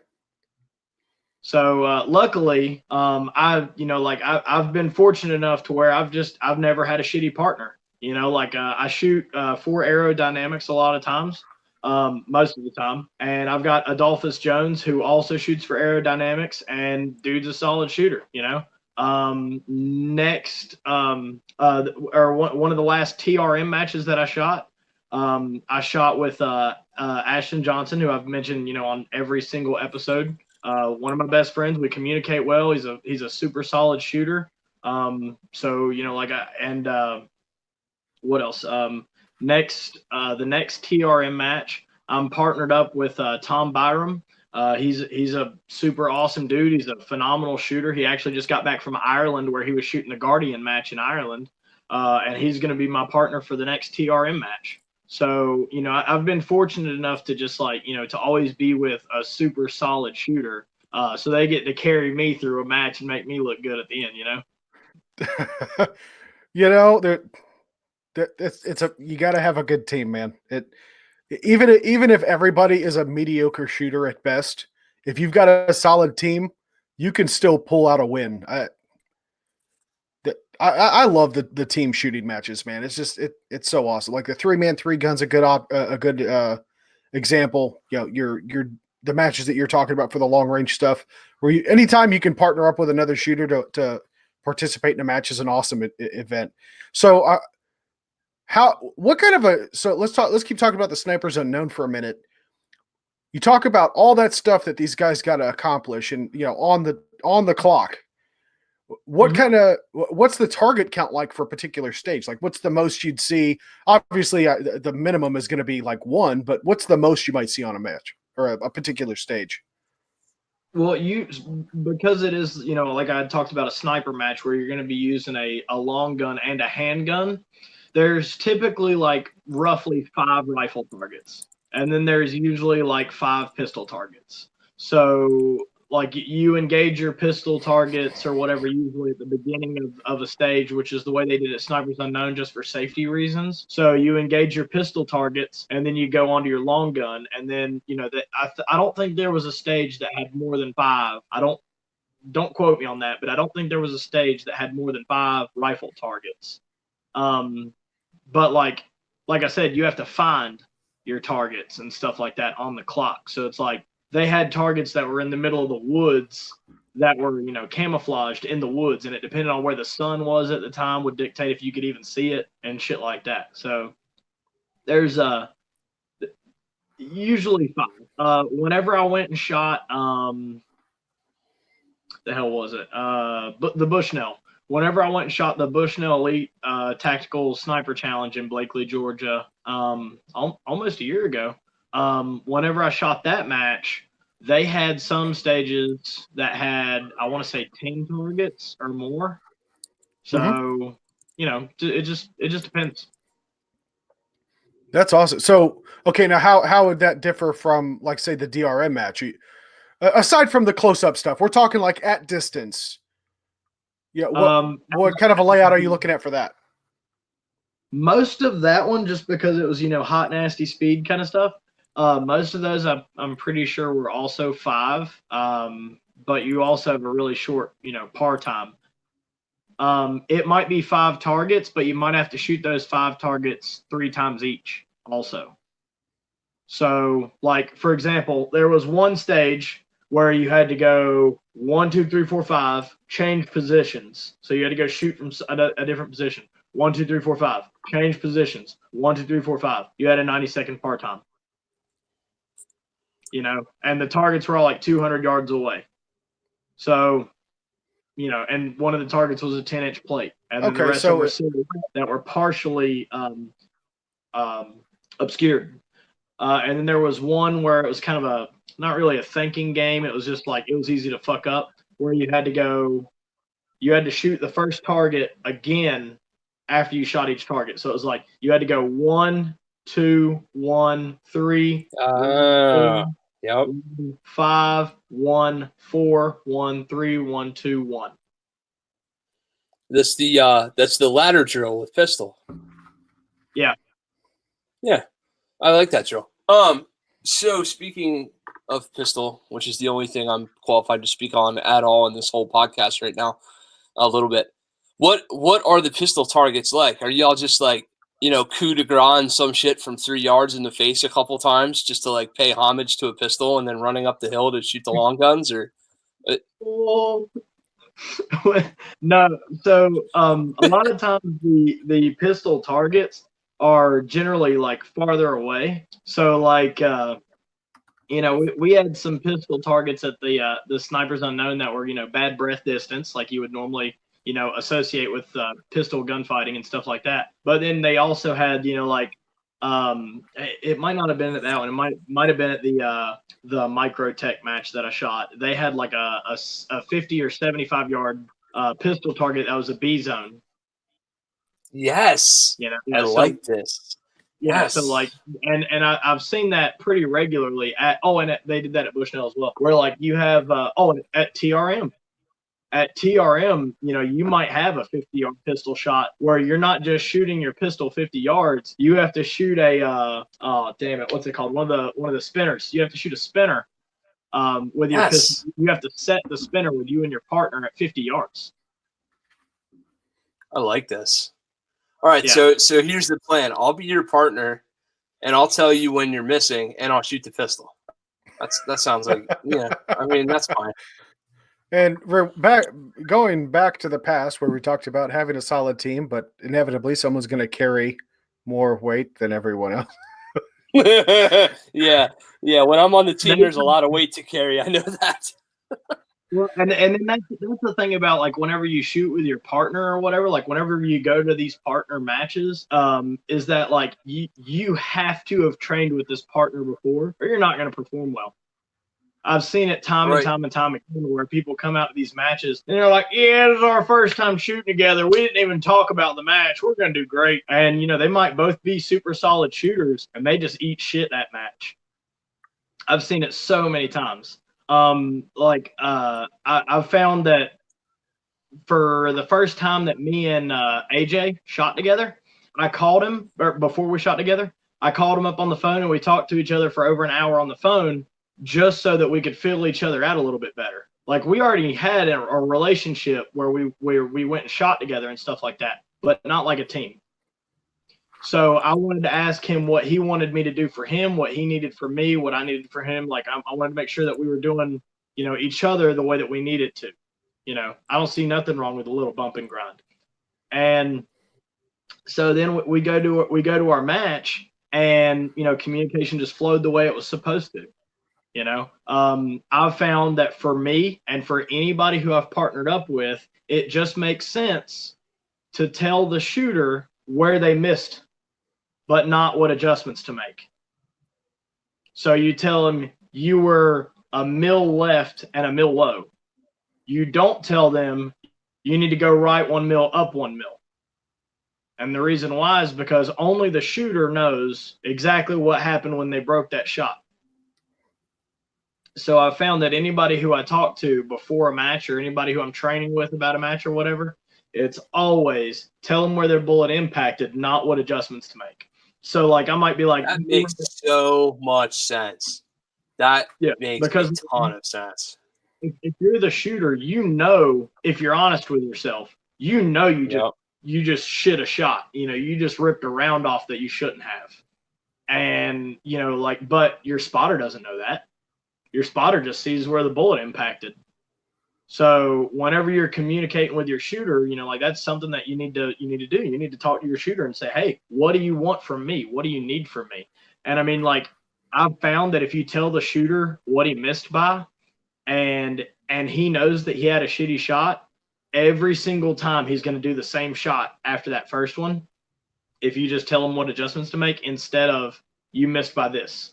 C: So luckily, I've been fortunate enough to where I've never had a shitty partner. I shoot for aerodynamics a lot of times. Most of the time, and I've got Adolphus Jones who also shoots for aerodynamics, and dude's a solid shooter. Next, or one of the last TRM matches that I shot with Ashton Johnson, who I've mentioned, on every single episode. One of my best friends. We communicate well. He's a super solid shooter. What else? the next TRM match, I'm partnered up with Tom Byram. He's a super awesome dude. He's a phenomenal shooter. He actually just got back from Ireland where he was shooting the Guardian match in Ireland, and he's going to be my partner for the next TRM match. So, I've been fortunate enough to just to always be with a super solid shooter. So they get to carry me through a match and make me look good at the end,
A: You got to have a good team, man. Even if everybody is a mediocre shooter at best, if you've got a solid team, you can still pull out a win. I love the team shooting matches, man. It's just it's so awesome. Like the 3-man 3-gun's a good example. You're the matches that you're talking about for the long range stuff, where anytime you can partner up with another shooter to participate in a match is an awesome event. So let's keep talking about the Snipers Unknown for a minute. You talk about all that stuff that these guys got to accomplish, and on the clock. What's the target count like for a particular stage? Like, what's the most you'd see? Obviously, the minimum is going to be like 1, but what's the most you might see on a match or a particular stage?
C: Well, because it is, like I talked about a sniper match where you're going to be using a long gun and a handgun. There's typically like roughly 5 rifle targets, and then there's usually like 5 pistol targets. So like you engage your pistol targets or whatever usually at the beginning of a stage, which is the way they did it at Snipers Unknown just for safety reasons. So you engage your pistol targets and then you go onto your long gun. And then, I don't think there was a stage that had more than 5. Don't quote me on that, but I don't think there was a stage that had more than 5 rifle targets. But like I said, you have to find your targets and stuff like that on the clock. So it's like, they had targets that were in the middle of the woods that were, camouflaged in the woods. And it depended on where the sun was at the time would dictate if you could even see it and shit like that. So there's usually 5. Whenever I went and shot, the hell was it? The Bushnell. Whenever I went and shot the Bushnell Elite Tactical Sniper Challenge in Blakely, Georgia, almost a year ago, whenever I shot that match, they had some stages that had, I want to say 10 targets or more. So, it just depends.
A: That's awesome. So, okay, now how would that differ from, like, say, the DRM match? Aside from the close-up stuff, we're talking like at distance. Yeah. What kind of a layout are you looking at for that?
C: Most of that one, just because it was, hot, nasty speed kind of stuff. Most of those, I'm pretty sure were also 5. But you also have a really short, par time. It might be 5 targets, but you might have to shoot those 5 targets 3 times each also. So, like, for example, there was one stage where you had to go 1, 2, 3, 4, 5, change positions. So you had to go shoot from a different position. 1, 2, 3, 4, 5, change positions. 1, 2, 3, 4, 5. You had a 90-second par time. And the targets were all like 200 yards away. So, and one of the targets was a 10-inch plate. And then the rest of them that were partially obscured. And then there was one where it was kind of not really a thinking game. It was just like, it was easy to fuck up, where you had to shoot the first target again after you shot each target. So it was like, you had to go 1, 2, 1, 3.
B: Yep.
C: 5, 1, 4, 1, 3, 1, 2, 1.
B: That's the ladder drill with pistol.
C: Yeah.
B: Yeah. I like that drill. So speaking of pistol, which is the only thing I'm qualified to speak on at all in this whole podcast right now, a little bit. What are the pistol targets like? Are y'all just like, coup de grace and some shit from 3 yards in the face a couple times just to like pay homage to a pistol and then running up the hill to shoot the long guns, or?
C: No. So a lot of times the pistol targets are generally like farther away. So like we had some pistol targets at the Snipers Unknown that were bad breath distance, like you would normally associate with pistol gunfighting and stuff like that. But then they also had like It might not have been at that one. It might have been at the Microtech match that I shot. They had like a 50 or 75 yard pistol target that was a B zone.
B: Yes.
C: You know,
B: I like this.
C: Yeah,
B: Yes.
C: so like, and I've seen that pretty regularly they did that at Bushnell as well, where like you have at TRM. At TRM, you know, you might have a 50-yard pistol shot where you're not just shooting your pistol 50 yards. You have to shoot what's it called? One of the spinners. You have to shoot a spinner with your pistol. You have to set the spinner with you and your partner at 50 yards.
B: I like this. All right,
C: Yeah.
B: so here's the plan. I'll be your partner, and I'll tell you when you're missing, and I'll shoot the pistol. That sounds like I mean, that's fine.
A: And going back to the past where we talked about having a solid team, but inevitably someone's going to carry more weight than everyone else.
B: Yeah. When I'm on the team, there's a lot of weight to carry. I know that.
C: Well, and then that's the thing about like whenever you shoot with your partner or whatever, like whenever you go to these partner matches, is that like you have to have trained with this partner before, or you're not going to perform well. I've seen it time and time again where people come out to these matches and they're like, yeah, this is our first time shooting together. We didn't even talk about the match. We're going to do great. And, you know, they might both be super solid shooters and they just eat shit that match. I've seen it so many times. I've found that for the first time that me and AJ shot together, I called him, or before we shot together, I called him up on the phone and we talked to each other for over an hour on the phone just so that we could feel each other out a little bit better. Like we already had a relationship where we went and shot together and stuff like that, but not like a team. So I wanted to ask him what he wanted me to do for him, what he needed for me, what I needed for him. Like I wanted to make sure that we were doing, you know, each other the way that we needed to. You know, I don't see nothing wrong with a little bump and grind. And so then we go to our match, and you know, communication just flowed the way it was supposed to. You know, I've found that for me and for anybody who I've partnered up with, it just makes sense to tell the shooter where they missed, but not what adjustments to make. So you tell them you were a mil left and a mil low. You don't tell them you need to go right 1 mil, up 1 mil. And the reason why is because only the shooter knows exactly what happened when they broke that shot. So I found that anybody who I talk to before a match or anybody who I'm training with about a match or whatever, it's always tell them where their bullet impacted, not what adjustments to make. So like I might be like,
B: that makes so much sense. That makes a ton of sense.
C: If you're the shooter, you know, if you're honest with yourself, you know you just shit a shot. You know, you just ripped a round off that you shouldn't have. And, you know, like, but your spotter doesn't know that. Your spotter just sees where the bullet impacted. So whenever you're communicating with your shooter, you know, like that's something that you need to do. You need to talk to your shooter and say, hey, what do you want from me? What do you need from me? And I mean, like, I've found that if you tell the shooter what he missed by and he knows that he had a shitty shot, every single time he's going to do the same shot after that first one. If you just tell him what adjustments to make instead of you missed by this.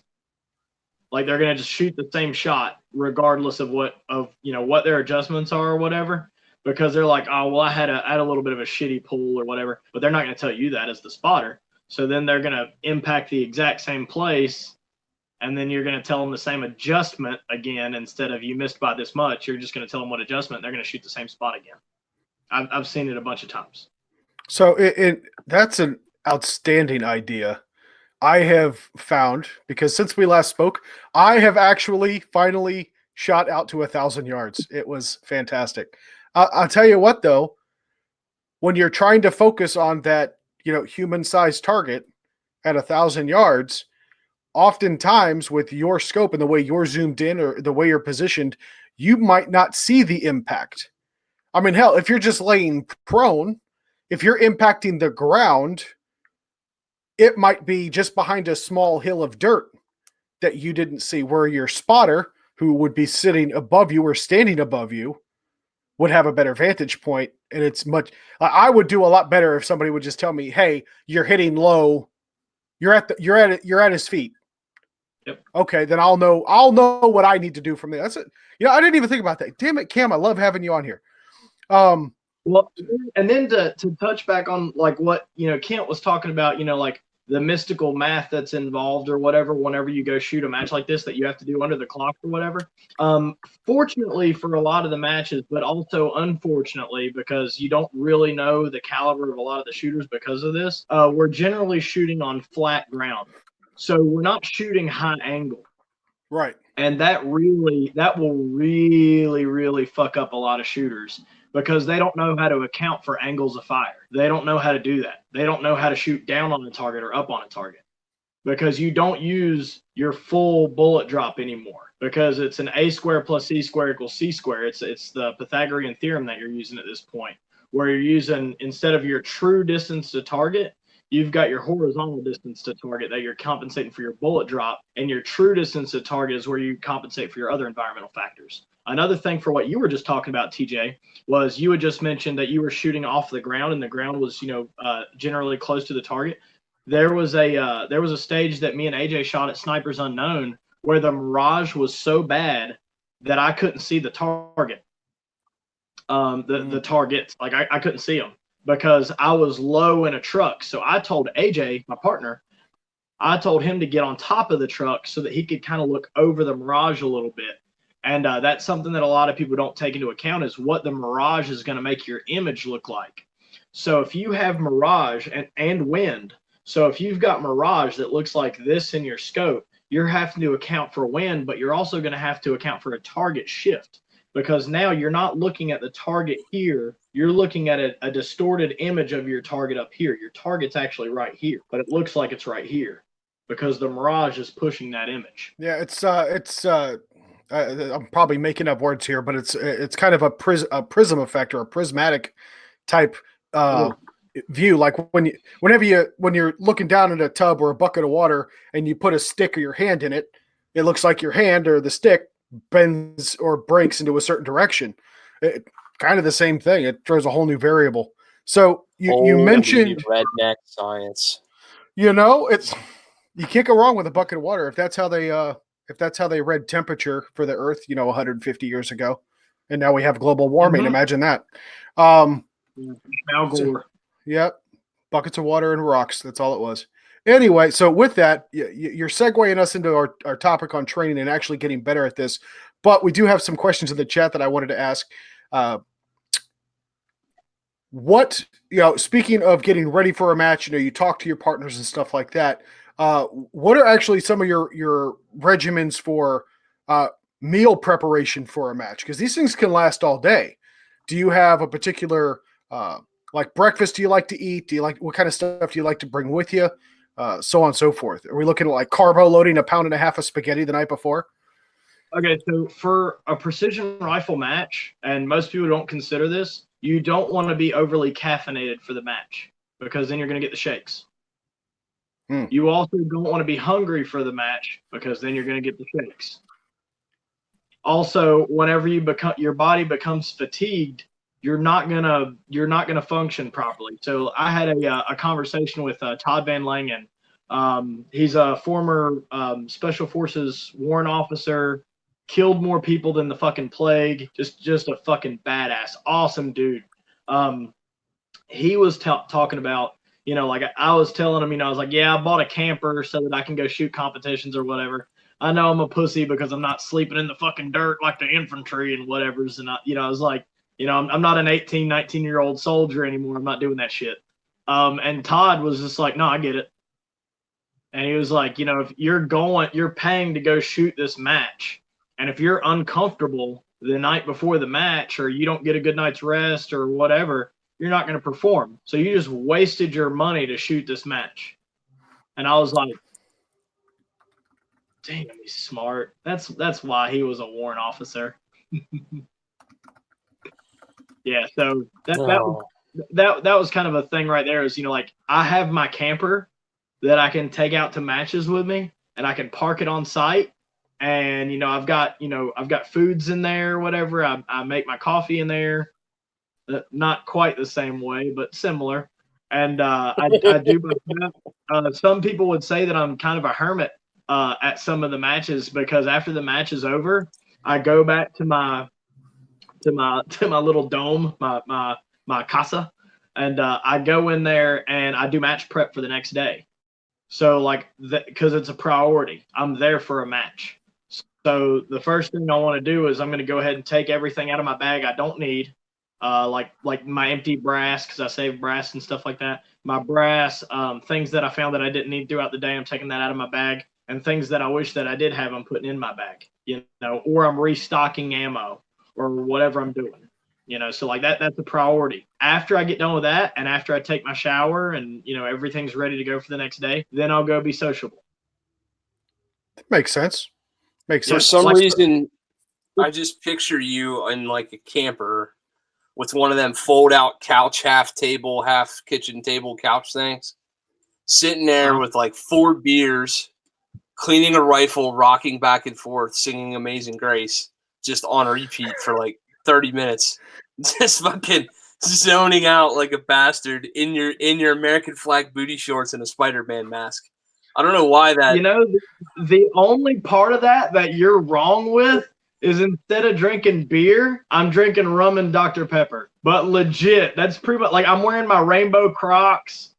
C: Like they're going to just shoot the same shot regardless of what their adjustments are or whatever, because they're like, oh, well, I had a little bit of a shitty pull or whatever, but they're not going to tell you that as the spotter. So then they're going to impact the exact same place. And then you're going to tell them the same adjustment again, instead of you missed by this much, you're just going to tell them what adjustment. They're going to shoot the same spot again. I've seen it a bunch of times.
A: So that's an outstanding idea. I have found, because since we last spoke, I have actually finally shot out to 1,000 yards. It was fantastic. I'll tell you what, though, when you're trying to focus on that, you know, human-sized target at 1,000 yards, oftentimes with your scope and the way you're zoomed in or the way you're positioned, you might not see the impact. I mean, hell, if you're just laying prone, if you're impacting the ground, it might be just behind a small hill of dirt that you didn't see, where your spotter, who would be sitting above you or standing above you, would have a better vantage point. And it's I would do a lot better if somebody would just tell me, hey, you're hitting low You're at his feet.
C: Yep.
A: Okay, then I'll know what I need to do from there. That's it. I didn't even think about that. Damn it, Cam, I love having you on here.
C: Well, and then to touch back on like what Kent was talking about, like the mystical math that's involved or whatever whenever you go shoot a match like this that you have to do under the clock or whatever. Fortunately for a lot of the matches, but also unfortunately because you don't really know the caliber of a lot of the shooters because of this, we're generally shooting on flat ground. So we're not shooting high angle.
A: Right.
C: And that will really fuck up a lot of shooters because they don't know how to account for angles of fire. They don't know how to do that. They don't know how to shoot down on a target or up on a target because you don't use your full bullet drop anymore because it's an A square plus C square equals C square. It's the Pythagorean theorem that you're using at this point, where you're using, instead of your true distance to target, you've got your horizontal distance to target that you're compensating for your bullet drop, and your true distance to target is where you compensate for your other environmental factors. Another thing for what you were just talking about, TJ, was you had just mentioned that you were shooting off the ground and the ground was, generally close to the target. There was a stage that me and AJ shot at Snipers Unknown where the mirage was so bad that I couldn't see the target. The targets, like I couldn't see them because I was low in a truck. So I told AJ, my partner, I told him to get on top of the truck so that he could kind of look over the mirage a little bit. And that's something that a lot of people don't take into account is what the mirage is going to make your image look like. So if you have mirage and wind, so if you've got mirage that looks like this in your scope, you're having to account for wind, but you're also going to have to account for a target shift because now you're not looking at the target here. You're looking at a distorted image of your target up here. Your target's actually right here, but it looks like it's right here because the mirage is pushing that image.
A: Yeah, I'm probably making up words here, but it's kind of a prism effect or a prismatic type view. Like when you're looking down in a tub or a bucket of water and you put a stick or your hand in it, it looks like your hand or the stick bends or breaks into a certain direction. Kind of the same thing. It throws a whole new variable. So you mentioned
B: redneck science.
A: You can't go wrong with a bucket of water if that's how they read temperature for the Earth, 150 years ago, and now we have global warming. Imagine that.
C: Al Gore.
A: Yep, buckets of water and rocks. That's all it was. Anyway, so with that, you're segueing us into our topic on training and actually getting better at this. But we do have some questions in the chat that I wanted to ask. Speaking of getting ready for a match, you talk to your partners and stuff like that. What are actually some of your regimens for meal preparation for a match? Because these things can last all day. Do you have a particular like breakfast do you like to eat? What kind of stuff do you like to bring with you? So on and so forth. Are we looking at like carbo loading 1.5 pounds of spaghetti the night before?
C: Okay, so for a precision rifle match, and most people don't consider this, you don't want to be overly caffeinated for the match because then you're going to get the shakes. You also don't want to be hungry for the match because then you're going to get the shakes. Also, whenever your body becomes fatigued, you're not gonna function properly. So I had a conversation with Todd Van Langen. He's a former Special Forces warrant officer, killed more people than the fucking plague. Just a fucking badass, awesome dude. He was talking about. Like I was telling him, I was like, yeah, I bought a camper so that I can go shoot competitions or whatever. I know I'm a pussy because I'm not sleeping in the fucking dirt like the infantry and whatever's. And I was like, I'm not an 18, 19-year-old soldier anymore. I'm not doing that shit. And Todd was just like, no, I get it. And he was like, if you're paying to go shoot this match. And if you're uncomfortable the night before the match or you don't get a good night's rest or whatever, you're not going to perform. So you just wasted your money to shoot this match. And I was like, damn, he's smart. That's why he was a warrant officer. Yeah, so that was kind of a thing right there is, like I have my camper that I can take out to matches with me and I can park it on site. And, I've got foods in there or whatever. I make my coffee in there. Not quite the same way, but similar. And I do my prep. Some people would say that I'm kind of a hermit at some of the matches because after the match is over, I go back to my little dome, my casa, and I go in there and I do match prep for the next day. So like, because it's a priority, I'm there for a match. So the first thing I want to do is I'm going to go ahead and take everything out of my bag I don't need, like my empty brass because I save brass and stuff like that. My brass, things that I found that I didn't need throughout the day, I'm taking that out of my bag, and things that I wish that I did have, I'm putting in my bag. Or I'm restocking ammo or whatever I'm doing. So like that's a priority. After I get done with that, and after I take my shower, and everything's ready to go for the next day, then I'll go be sociable.
A: Makes sense. Makes
B: For
A: sense.
B: some reason, I just picture you in like a camper with one of them fold out couch, half table, half kitchen table couch things, sitting there with like 4 beers, cleaning a rifle, rocking back and forth, singing Amazing Grace, just on repeat for like 30 minutes, just fucking zoning out like a bastard in your American flag booty shorts and a Spider-Man mask. I don't know why that.
C: The only part of that you're wrong with is instead of drinking beer, I'm drinking rum and Dr. Pepper. But legit, that's pretty much like I'm wearing my rainbow Crocs.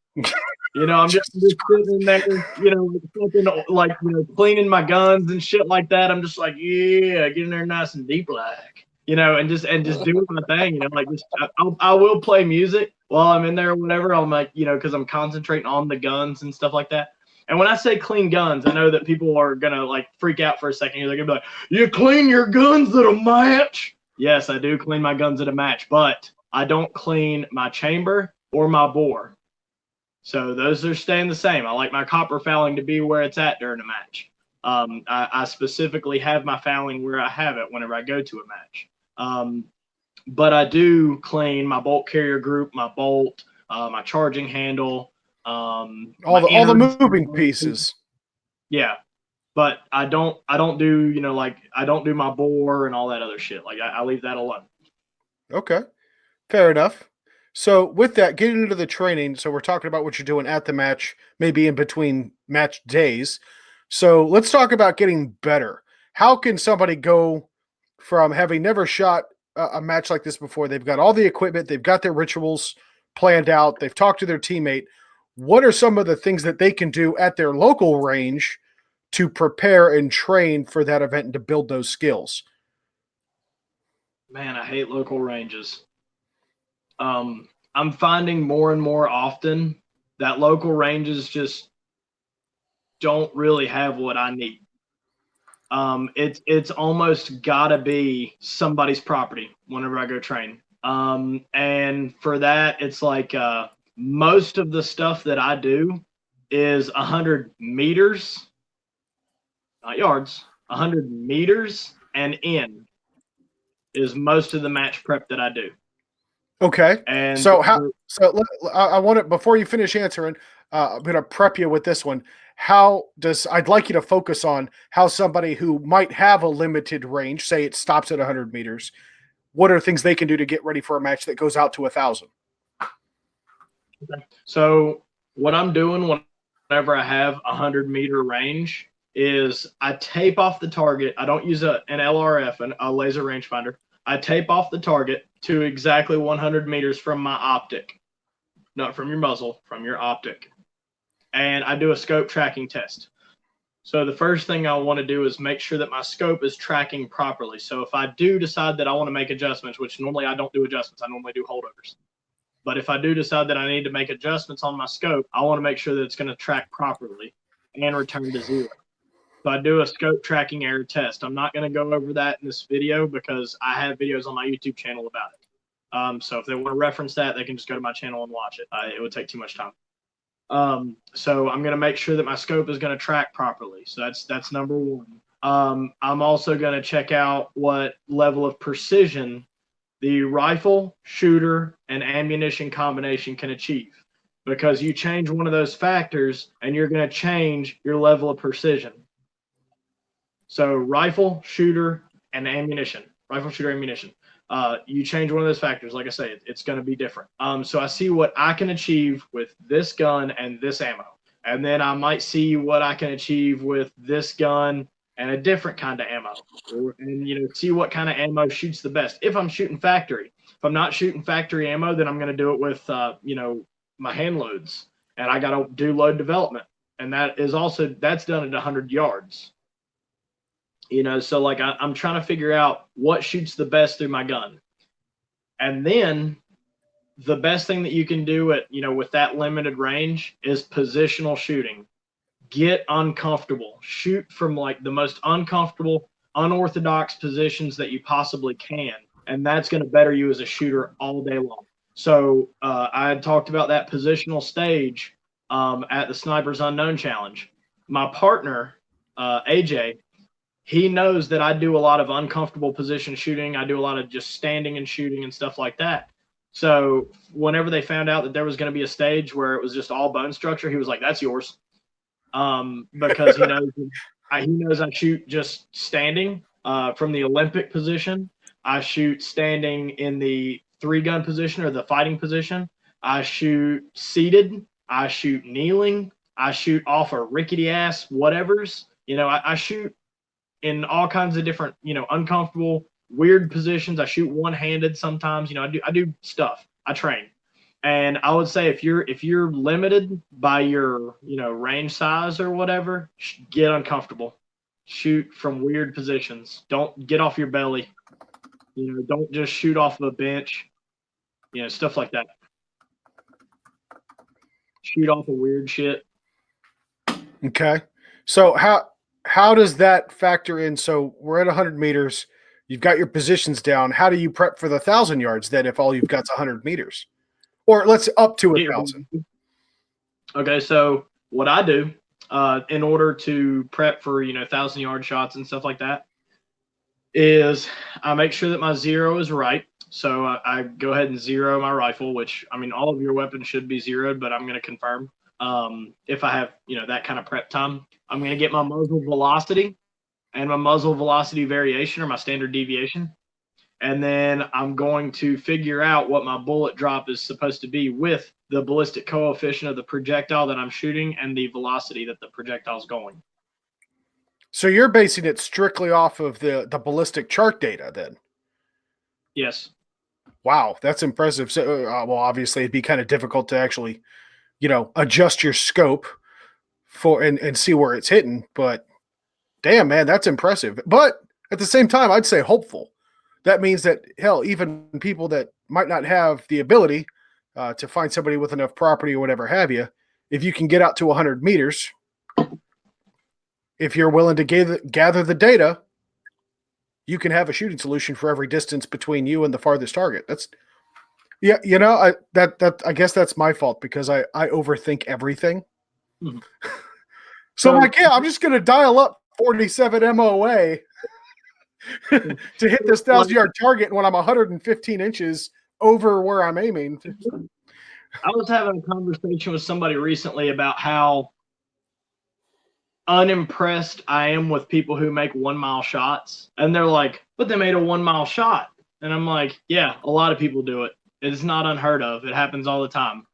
C: I'm just sitting in there, like cleaning my guns and shit like that. I'm just like, yeah, get in there nice and deep like, and just doing my thing, like I will play music while I'm in there or whatever. I'm like, because I'm concentrating on the guns and stuff like that. And when I say clean guns, I know that people are gonna like freak out for a second. They're gonna be like, "You clean your guns at a match?" Yes, I do clean my guns at a match, but I don't clean my chamber or my bore. So those are staying the same. I like my copper fouling to be where it's at during a match. I specifically have my fouling where I have it whenever I go to a match. But I do clean my bolt carrier group, my bolt, my charging handle.
A: All the moving pieces.
C: Yeah, but I don't do I don't do my bore and all that other shit. Like I leave that alone.
A: Okay, fair enough. So with that, getting into the training, so we're talking about what you're doing at the match, maybe in between match days. So let's talk about getting better. How can somebody go from having never shot a match like this before? They've got all the equipment, they've got their rituals planned out, they've talked to their teammate. What are some of the things that they can do at their local range to prepare and train for that event and to build those skills?
C: Man, I hate local ranges. I'm finding more and more often that local ranges just don't really have what I need. It's almost gotta be somebody's property whenever I go train. And for that, it's like most of the stuff that I do is 100 meters, not yards, 100 meters and in is most of the match prep that I do.
A: Okay.
C: And
A: so I want to, before you finish answering, I'm going to prep you with this one. I'd like you to focus on how somebody who might have a limited range, say it stops at 100 meters, what are things they can do to get ready for a match that goes out to 1,000?
C: So what I'm doing whenever I have 100-meter range is I tape off the target. I don't use an LRF, a laser rangefinder. I tape off the target to exactly 100 meters from my optic, not from your muzzle, from your optic. And I do a scope tracking test. So the first thing I want to do is make sure that my scope is tracking properly. So if I do decide that I want to make adjustments, which normally I don't do adjustments, I normally do holdovers. But if I do decide that I need to make adjustments on my scope, I want to make sure that it's going to track properly and return to 0. So I do a scope tracking error test. I'm not going to go over that in this video because I have videos on my YouTube channel about it. So if they want to reference that, they can just go to my channel and watch it. It would take too much time. So I'm going to make sure that my scope is going to track properly. So that's number one. I'm also going to check out what level of precision the rifle, shooter, and ammunition combination can achieve. Because you change one of those factors and you're going to change your level of precision. So rifle, shooter, and ammunition. Rifle, shooter, ammunition. You change one of those factors, like I say, it's going to be different. So I see what I can achieve with this gun and this ammo. And then I might see what I can achieve with this gun and a different kind of ammo. And, see what kind of ammo shoots the best. If I'm shooting factory. If I'm not shooting factory ammo, then I'm going to do it with, my hand loads. And I got to do load development. And that's done at 100 yards. So like I'm trying to figure out what shoots the best through my gun. And then the best thing that you can do with that limited range is positional shooting. Get uncomfortable. Shoot from like the most uncomfortable, unorthodox positions that you possibly can. And that's going to better you as a shooter all day long. So I had talked about that positional stage at the Snipers Unknown Challenge. My partner, AJ, he knows that I do a lot of uncomfortable position shooting. I do a lot of just standing and shooting and stuff like that. So whenever they found out that there was going to be a stage where it was just all bone structure, he was like, "That's yours," because he knows I shoot just standing from the Olympic position. I shoot standing in the 3-gun position or the fighting position. I shoot seated. I shoot kneeling. I shoot off of rickety ass whatevers. I shoot in all kinds of different, uncomfortable, weird positions. I shoot one-handed sometimes. I do stuff. I train. And I would say if you're limited by your, range size or whatever, get uncomfortable. Shoot from weird positions. Don't get off your belly. Don't just shoot off of a bench. Stuff like that. Shoot off of weird shit.
A: Okay. So how does that factor in? So we're at 100 meters. You've got your positions down. How do you prep for the 1,000 yards then if all you've got is 100 meters? Or let's up to 1,000.
C: Okay, so what I do in order to prep for, 1,000-yard shots and stuff like that is I make sure that my zero is right. So I go ahead and zero my rifle, which, all of your weapons should be zeroed, but I'm going to confirm. If I have, that kind of prep time, I'm going to get my muzzle velocity and my muzzle velocity variation or my standard deviation. And then I'm going to figure out what my bullet drop is supposed to be with the ballistic coefficient of the projectile that I'm shooting and the velocity that the projectile is going.
A: So you're basing it strictly off of the ballistic chart data then?
C: Yes.
A: Wow, that's impressive. So, well, obviously it'd be kind of difficult to actually, adjust your scope for and see where it's hitting. But damn, man, that's impressive. But at the same time, I'd say hopeful. That means that, hell, even people that might not have the ability to find somebody with enough property or whatever have you, if you can get out to 100 meters, if you're willing to gather the data, you can have a shooting solution for every distance between you and the farthest target. That's, yeah, I guess that's my fault because I overthink everything. Mm-hmm. So I'm like, yeah, I'm just going to dial up 47 MOA to hit this 1,000-yard target when I'm 115 inches over where I'm aiming.
C: I was having a conversation with somebody recently about how unimpressed I am with people who make 1-mile shots. And they're like, but they made a 1-mile shot. And I'm like, yeah, a lot of people do it. It's not unheard of. It happens all the time.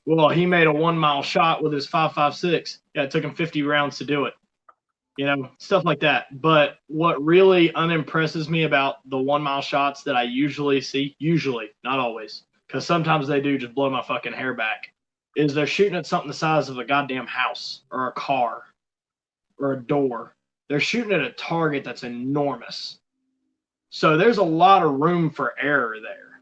C: Well, he made a 1-mile shot with his 5.56. Yeah, it took him 50 rounds to do it. Stuff like that. But what really unimpresses me about the 1-mile shots that I usually see, not always, because sometimes they do just blow my fucking hair back, is they're shooting at something the size of a goddamn house or a car or a door. They're shooting at a target that's enormous. So there's a lot of room for error there.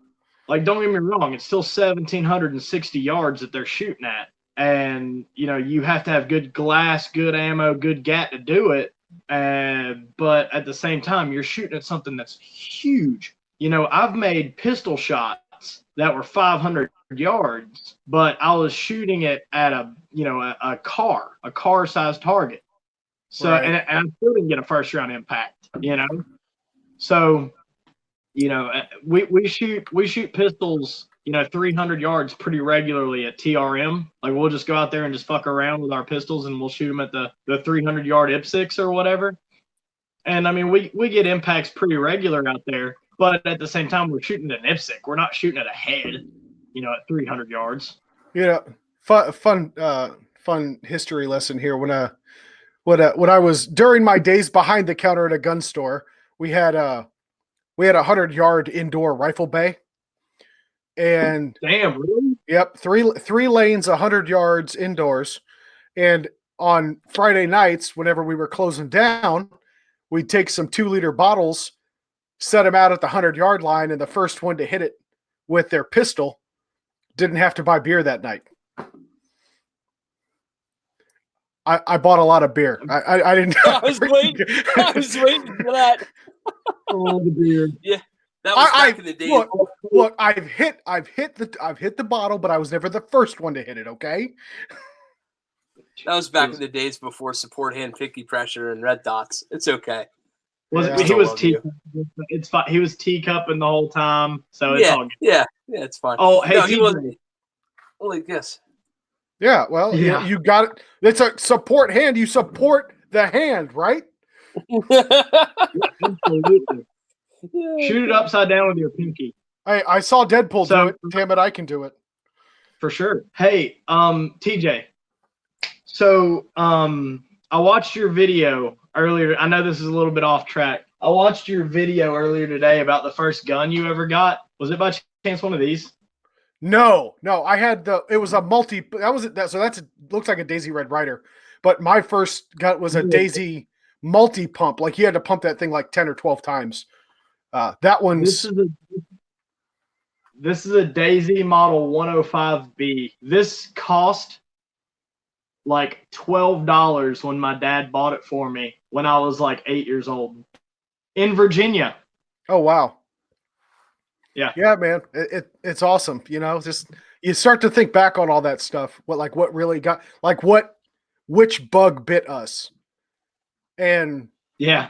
C: Like, don't get me wrong, it's still 1,760 yards that they're shooting at. And, you have to have good glass, good ammo, good gat to do it. But at the same time, you're shooting at something that's huge. I've made pistol shots that were 500 yards, but I was shooting it at a car-sized target. So, right. and I still didn't get a first-round impact, So, we shoot pistols, 300 yards pretty regularly at TRM. Like, we'll just go out there and just fuck around with our pistols and we'll shoot them at the 300-yard IPSC or whatever. And, we get impacts pretty regular out there. But at the same time, we're shooting at an IPSC. We're not shooting at a head, at 300 yards.
A: Fun history lesson here. When I was during my days behind the counter at a gun store, we had a 100-yard indoor rifle bay. And
C: damn, really?
A: Yep, three lanes, 100 yards indoors. And on Friday nights, whenever we were closing down, we'd take some 2-liter bottles, set them out at the 100-yard line, and the first one to hit it with their pistol didn't have to buy beer that night. I bought a lot of beer. I didn't.
B: I was waiting for that.
C: All the beer.
B: Yeah. That was back in the day.
A: Look, I've hit the bottle, but I was never the first one to hit it. Okay.
B: That was back in the days before support hand picky pressure and red dots. It's okay.
C: He was teacup. It's fine. He was teacupping the whole time, so it's all good.
B: Yeah, it's fine.
C: Oh, hey,
B: no, he wasn't. Well, I guess.
A: Yeah, well,
C: yeah.
A: You got it. It's a support hand. You support the hand, right?
C: Absolutely. Shoot it upside down with your pinky.
A: I saw Deadpool do it. Damn it, I can do it.
C: For sure. Hey, TJ. So, I watched your video earlier. I know this is a little bit off track. I watched your video earlier today about the first gun you ever got. Was it by chance one of these?
A: No. I had it was a multi. Looks like a Daisy Red Ryder, but my first gun was a Daisy multi pump. Like you had to pump that thing like 10 or 12 times. That one's.
C: This is a Daisy model 105B. This cost like $12 when my dad bought it for me when I was like 8 years old in Virginia.
A: Oh, wow.
C: Yeah,
A: man. It's awesome. Just you start to think back on all that stuff. What really got, which bug bit us. And
C: yeah,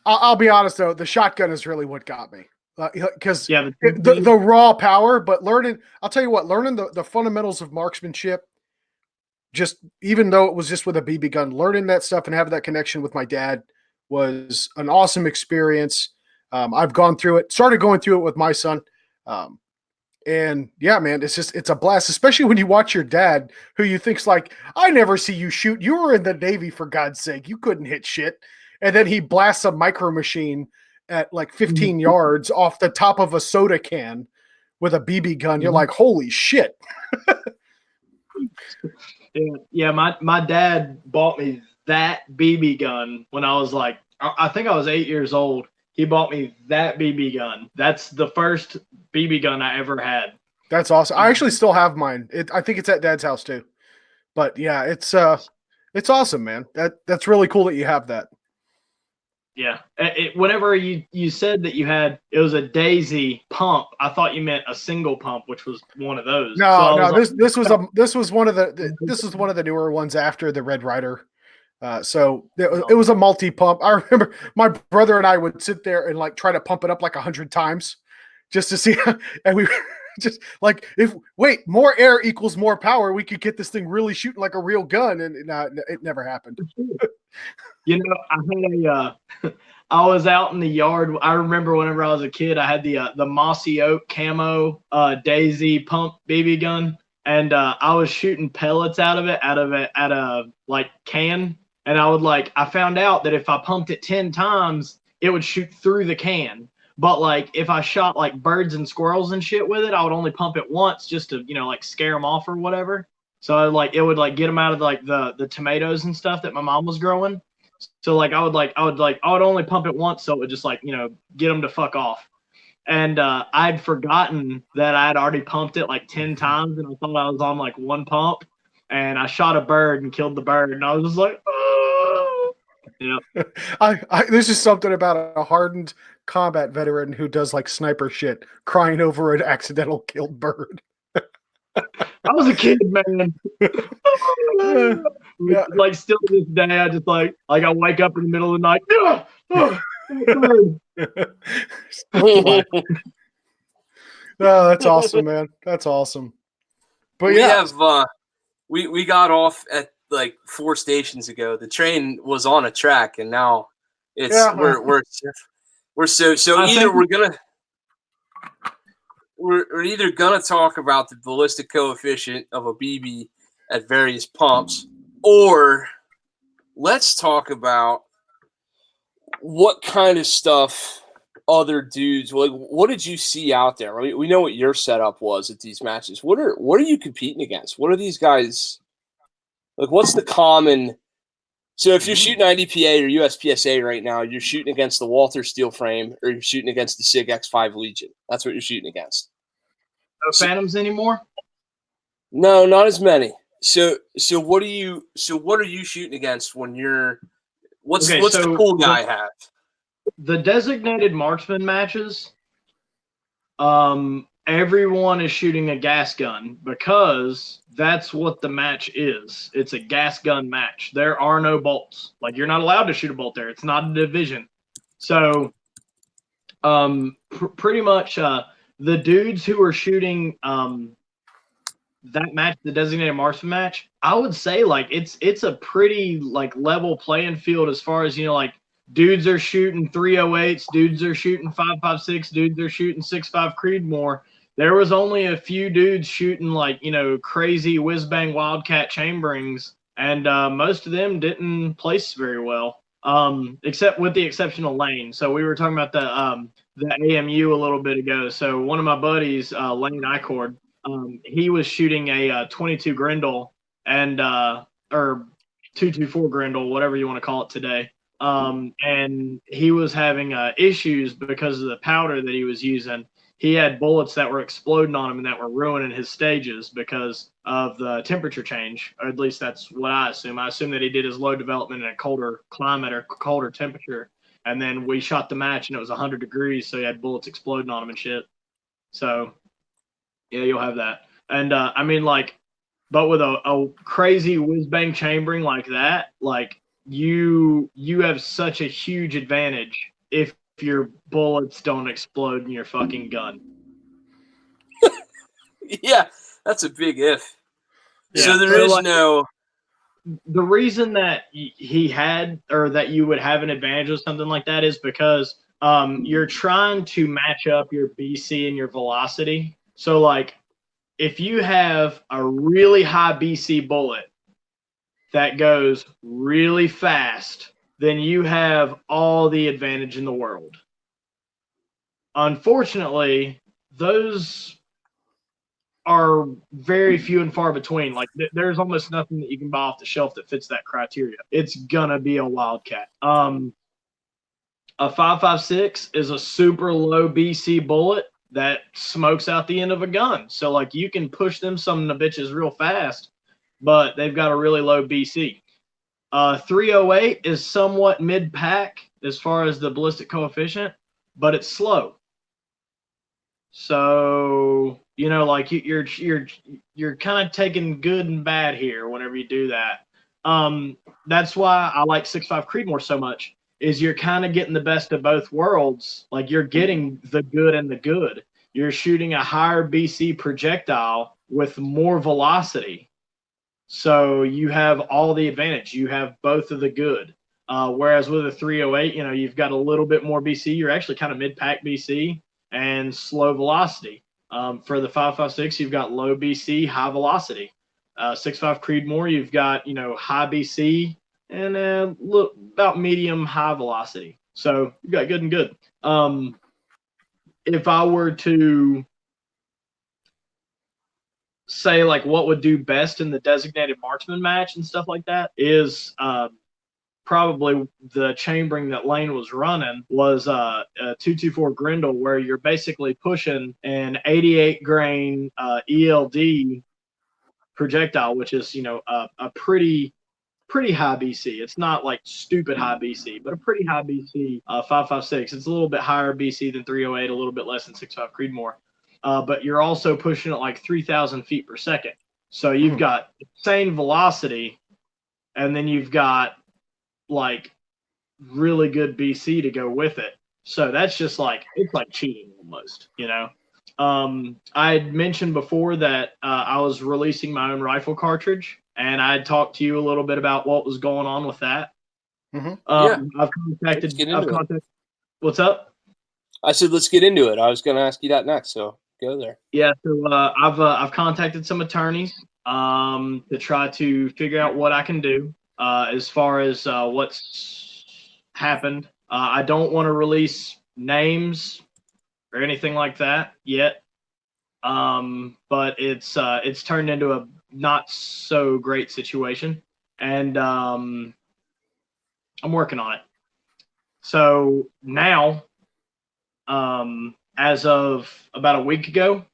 A: I'll be honest though, the shotgun is really what got me. Because
C: the
A: raw power, but learning the fundamentals of marksmanship, just even though it was just with a BB gun, learning that stuff and having that connection with my dad was an awesome experience. I've gone through it, started going through it with my son. And yeah, man, it's a blast, especially when you watch your dad, who you think's like, I never see you shoot. You were in the Navy, for God's sake. You couldn't hit shit. And then he blasts a micro machine at like 15 yards off the top of a soda can with a BB gun. You're like, holy shit.
C: Yeah, my dad bought me that BB gun when I was like, I think I was 8 years old. He bought me that BB gun. That's the first BB gun I ever had.
A: That's awesome. I actually still have mine. I think it's at Dad's house too. But yeah, it's awesome, man. That's really cool that you have that.
C: Yeah. Whenever you said that you had, it was a Daisy pump, I thought you meant a single pump, which was one of those.
A: No, this was one of the newer ones after the Red Ryder. So it was a multi-pump. I remember my brother and I would sit there and like try to pump it up like 100 times just to see, and we just like, more air equals more power, we could get this thing really shooting like a real gun, and it never happened.
C: I was out in the yard. I remember whenever I was a kid, I had the Mossy Oak camo Daisy pump BB gun, and I was shooting pellets out of a like can. And I found out that if I pumped it 10 times, it would shoot through the can. But like if I shot like birds and squirrels and shit with it, I would only pump it once just to, like scare them off or whatever. So it would get them out of like the tomatoes and stuff that my mom was growing. So I would only pump it once, so it would just get them to fuck off. And I'd forgotten that I had already pumped it like 10 times, and I thought I was on like one pump, and I shot a bird and killed the bird, and I was just like, oh.
A: There's just something about a hardened combat veteran who does like sniper shit, crying over an accidental killed bird.
C: I was a kid, man. Yeah. Like still to this day, I just like I wake up in the middle of the night.
A: Oh, that's awesome, man. That's awesome. But
B: we got off at like 4 stations ago. The train was on a track, and now it's we're so either we're gonna we're either gonna talk about the ballistic coefficient of a BB at various pumps, or let's talk about what kind of stuff other dudes like. What did you see out there? We know what your setup was at these matches. What are you competing against? What are these guys like? What's the common? So if you're shooting IDPA or USPSA right now, you're shooting against the Walther steel frame, or you're shooting against the SIG X5 Legion. That's what you're shooting against.
C: No Phantoms anymore?
B: No, not as many. So what are you shooting against when you're what's the cool guy have?
C: The designated marksman matches, everyone is shooting a gas gun because that's what the match is. It's a gas gun match. There are no bolts. Like, you're not allowed to shoot a bolt there. It's not a division. So pretty much the dudes who are shooting that match, the designated marksman match, I would say like it's a pretty like level playing field as far as, you know, like dudes are shooting 308s, dudes are shooting 5.56, dudes are shooting 6.5 Creedmoor. There was only a few dudes shooting like, you know, crazy whiz bang wildcat chamberings, and most of them didn't place very well. Except with the exception of Lane. So we were talking about the AMU a little bit ago. So one of my buddies, Lane Icord, he was shooting a 22 Grendel and or 224 Grendel, whatever you want to call it today. And he was having issues because of the powder that he was using. He had bullets that were exploding on him and that were ruining his stages because of the temperature change, or at least that's what I assume. I assume that he did his load development in a colder climate or colder temperature, and then we shot the match and it was 100 degrees, so he had bullets exploding on him and shit. So yeah, you'll have that. And I mean, like, but with a crazy whiz bang chambering like that, like you have such a huge advantage if your bullets don't explode in your fucking gun.
B: Yeah, that's a big if. Yeah, so there is like,
C: the reason that he had, or that you would have an advantage of something like that, is because you're trying to match up your BC and your velocity. So like, if you have a really high BC bullet that goes really fast, then you have all the advantage in the world. Unfortunately, those are very few and far between. Like, there's almost nothing that you can buy off the shelf that fits that criteria. It's gonna be a wildcat. A 5.56 is a super low BC bullet that smokes out the end of a gun. So like, you can push them some of the bitches real fast, but they've got a really low BC. 308 is somewhat mid-pack as far as the ballistic coefficient, but it's slow. So, you know, like you're kind of taking good and bad here whenever you do that. That's why I like 6.5 Creedmoor so much, is you're kind of getting the best of both worlds. Like, you're getting the good and the good. You're shooting a higher BC projectile with more velocity. So you have all the advantage. You have both of the good. Whereas with a 308, you know, you've got a little bit more BC. You're actually kind of mid-pack BC and slow velocity. For the 5.56, you've got low BC, high velocity. 6.5 Creedmoor, you've got, you know, high BC and about medium high velocity. So you've got good and good. If I were to say like what would do best in the designated marksman match and stuff like that, is probably the chambering that Lane was running was a 224 Grendel, where you're basically pushing an 88 grain ELD projectile, which is, you know, a pretty high BC. It's not like stupid high BC, but a pretty high BC 5.56. It's a little bit higher BC than 308, a little bit less than 6.5 Creedmoor. But you're also pushing at like 3,000 feet per second. So you've got insane velocity, and then you've got like really good BC to go with it. So that's just like, it's like cheating almost, you know? I had mentioned before that I was releasing my own rifle cartridge, and I had talked to you a little bit about what was going on with that.
B: Yeah.
C: I've contacted. What's up?
B: I said, let's get into it. I was going to ask you that next, so go there.
C: Yeah, so I've contacted some attorneys to try to figure out what I can do as far as what's happened. I don't want to release names or anything like that yet, but it's turned into a not so great situation, and I'm working on it. So now, as of about a week ago,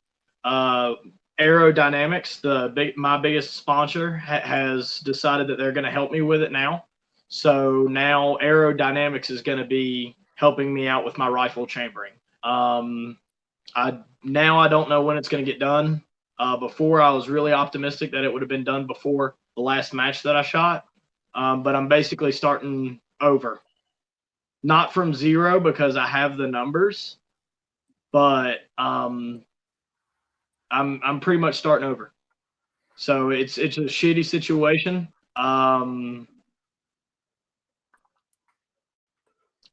C: Aerodynamics, my biggest sponsor, has decided that they're going to help me with it now. So now Aerodynamics is going to be helping me out with my rifle chambering. I don't know when it's going to get done. Before, I was really optimistic that it would have been done before the last match that I shot, but I'm basically starting over. Not from zero because I have the numbers, but I'm pretty much starting over. So it's a shitty situation.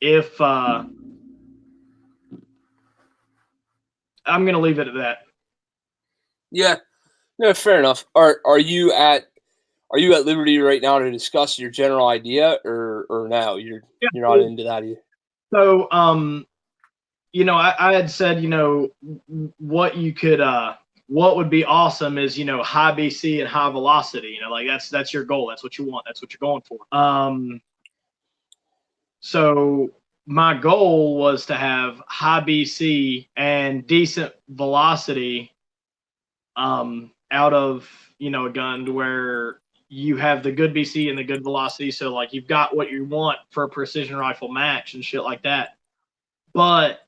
C: If I'm gonna leave it at that.
B: Yeah, no, fair enough. Are you at liberty right now to discuss your general idea, or now you're not into that either?
C: So I had said, what you could what would be awesome is, high BC and high velocity, like that's your goal. That's what you want. That's what you're going for. So my goal was to have high BC and decent velocity out of, a gun to where you have the good BC and the good velocity. So like you've got what you want for a precision rifle match and shit like that. But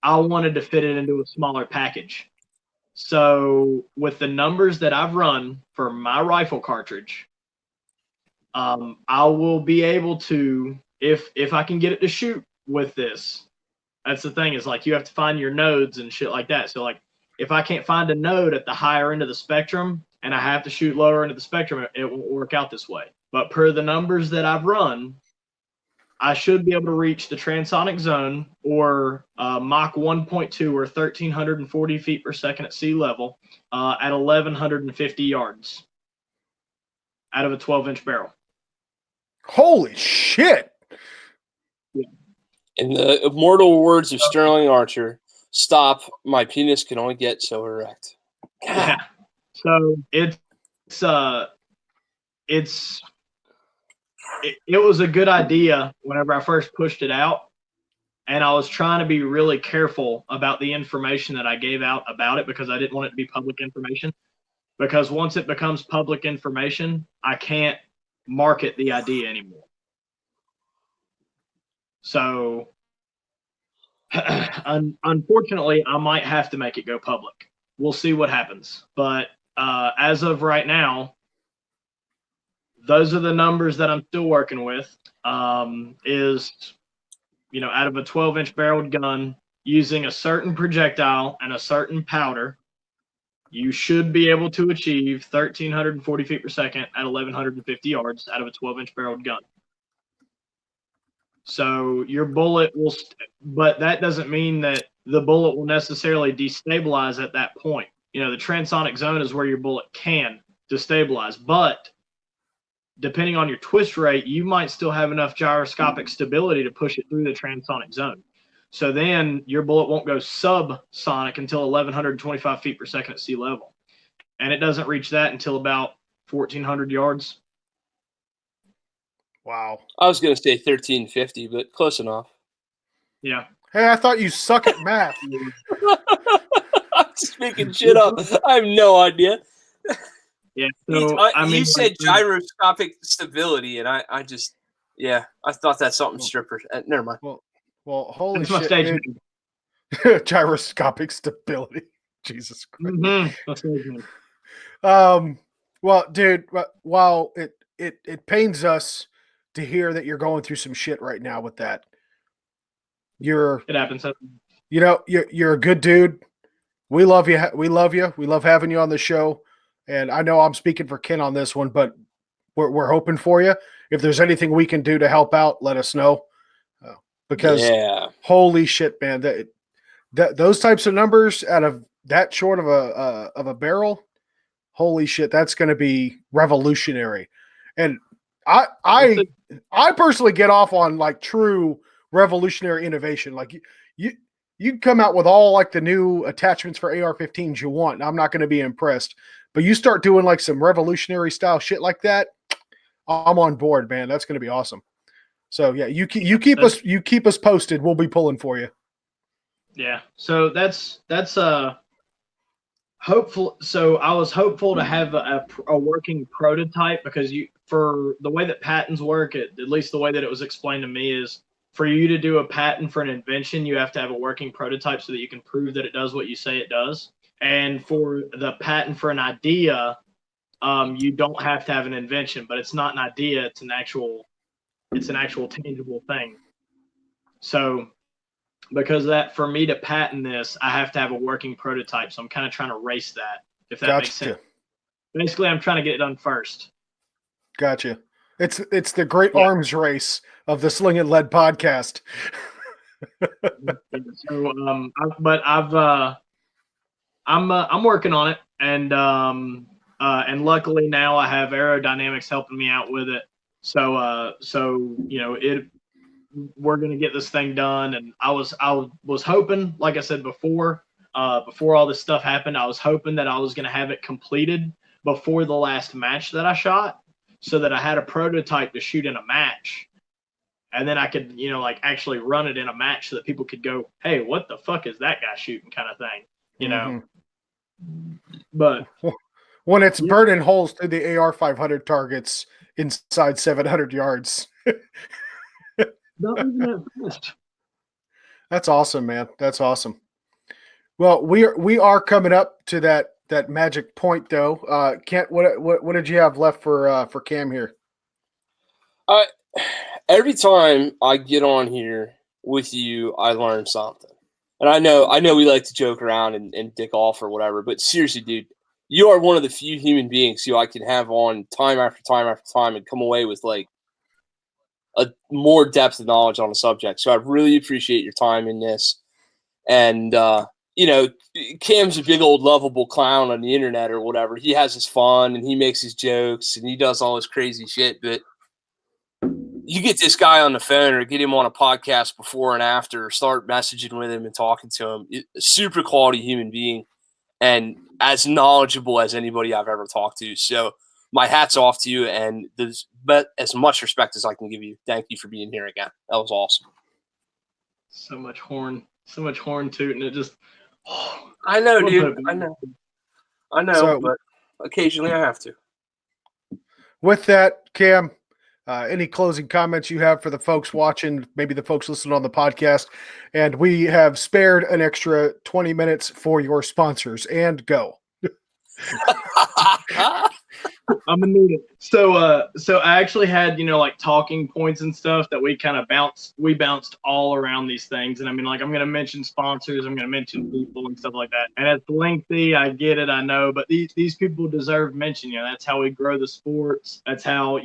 C: I wanted to fit it into a smaller package. So with the numbers that I've run for my rifle cartridge, I will be able to, if I can get it to shoot with this. That's the thing, is like you have to find your nodes and shit like that. So like if I can't find a node at the higher end of the spectrum and I have to shoot lower end of the spectrum, it won't work out this way. But per the numbers that I've run, I should be able to reach the transonic zone, or Mach 1.2, or 1,340 feet per second at sea level, at 1,150 yards out of a 12-inch barrel.
A: Holy shit!
C: Yeah.
B: In the immortal words of Sterling Archer, stop, my penis can only get so erect.
C: Yeah. So it was a good idea whenever I first pushed it out, and I was trying to be really careful about the information that I gave out about it, because I didn't want it to be public information, because once it becomes public information, I can't market the idea anymore. So unfortunately, I might have to make it go public. We'll see what happens. But as of right now, those are the numbers that I'm still working with. Is, out of a 12-inch barreled gun using a certain projectile and a certain powder, you should be able to achieve 1,340 feet per second at 1,150 yards out of a 12-inch barreled gun. So your bullet will, but that doesn't mean that the bullet will necessarily destabilize at that point. The transonic zone is where your bullet can destabilize, but depending on your twist rate, you might still have enough gyroscopic stability to push it through the transonic zone. So then your bullet won't go subsonic until 1,125 feet per second at sea level. And it doesn't reach that until about 1,400 yards.
A: Wow.
B: I was going to say 1,350, but close enough.
C: Yeah.
A: Hey, I thought you suck at math.
B: I'm just making shit up. I have no idea.
C: Yeah. So,
B: you said gyroscopic stability, and I just, I thought that's something strippers. Never mind.
A: Well, holy shit. Gyroscopic stability. Jesus Christ.
C: Mm-hmm.
A: Well, dude, while it pains us to hear that you're going through some shit right now with that,
C: it happens.
A: You're a good dude. We love you. We love you. We love having you on the show. And I know I'm speaking for Ken on this one, but we're hoping for you. If there's anything we can do to help out, let us know. Because holy shit, man, those types of numbers out of that short of a barrel, holy shit, that's going to be revolutionary. And I personally get off on like true revolutionary innovation. Like you come out with all like the new attachments for AR-15s you want. I'm not going to be impressed, but you start doing like some revolutionary style shit like that, I'm on board, man. That's going to be awesome. So yeah, you keep us posted. We'll be pulling for you.
C: Yeah. So that's hopeful. So I was hopeful to have a working prototype, because for the way that patents work, at least the way that it was explained to me, is for you to do a patent for an invention, you have to have a working prototype so that you can prove that it does what you say it does. And for the patent for an idea, you don't have to have an invention, but it's not an idea. It's an actual tangible thing. So because of that, for me to patent this, I have to have a working prototype. So I'm kind of trying to race that, if that makes sense. Basically, I'm trying to get it done first.
A: Gotcha. It's the great arms race of the Sling'N Lead podcast.
C: So, I'm working on it, and luckily now I have Aerodynamics helping me out with it. So we're gonna get this thing done. And I was hoping, like I said before all this stuff happened, I was hoping that I was gonna have it completed before the last match that I shot, so that I had a prototype to shoot in a match, and then I could actually run it in a match so that people could go, hey, what the fuck is that guy shooting, kind of thing, But
A: when it's burning holes through the AR-500 targets inside 700 yards.
C: Not even that fast.
A: That's awesome, man. That's awesome. Well, we are coming up to that magic point, though. Kent, what did you have left for Cam here?
B: Every time I get on here with you, I learn something. And I know we like to joke around and dick off or whatever, but seriously, dude, you are one of the few human beings who I can have on time after time after time and come away with like a more depth of knowledge on a subject. So I really appreciate your time in this. And Cam's a big old lovable clown on the internet or whatever. He has his fun and he makes his jokes and he does all this crazy shit. But you get this guy on the phone or get him on a podcast before and after, or start messaging with him and talking to him. A super quality human being and as knowledgeable as anybody I've ever talked to. So my hat's off to you, and but as much respect as I can give you. Thank you for being here again. That was awesome.
C: So much horn tooting. It just.
B: I know, dude. I know,
A: So,
B: but occasionally I have to.
A: With that, Cam, any closing comments you have for the folks watching, maybe the folks listening on the podcast? And we have spared an extra 20 minutes for your sponsors. And go.
C: I'm gonna need it. So I actually had talking points and stuff that we kind of bounced all around these things. And I mean, I'm gonna mention sponsors, I'm gonna mention people and stuff like that. And it's lengthy, I get it, I know, but these people deserve mention. That's how we grow the sports. That's how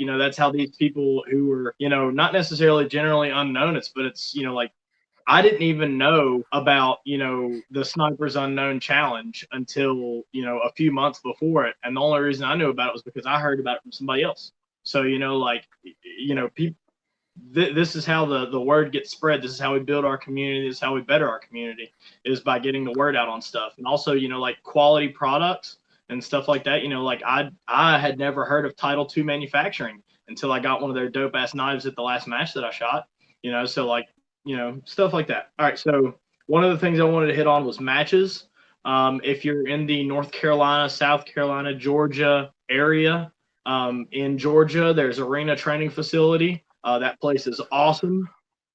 C: these people who are not necessarily generally unknown, but it's I didn't even know about, the Snipers Unknown Challenge until, a few months before it. And the only reason I knew about it was because I heard about it from somebody else. So, people, this is how the word gets spread. This is how we build our community. This is how we better our community, is by getting the word out on stuff. And also, quality products and stuff like that. I had never heard of Title II manufacturing until I got one of their dope ass knives at the last match that I shot, so stuff like that. All right. So one of the things I wanted to hit on was matches. If you're in the North Carolina, South Carolina, Georgia area, in Georgia, there's Arena Training Facility. That place is awesome.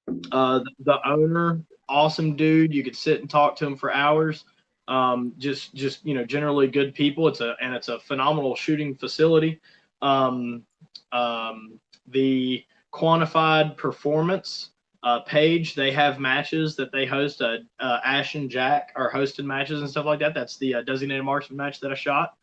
C: The owner, awesome dude. You could sit and talk to him for hours. Just generally good people. It's a phenomenal shooting facility. The Quantified Performance page, they have matches that they host. Ash and Jack are hosted matches and stuff like that. That's the designated marksman match that I shot.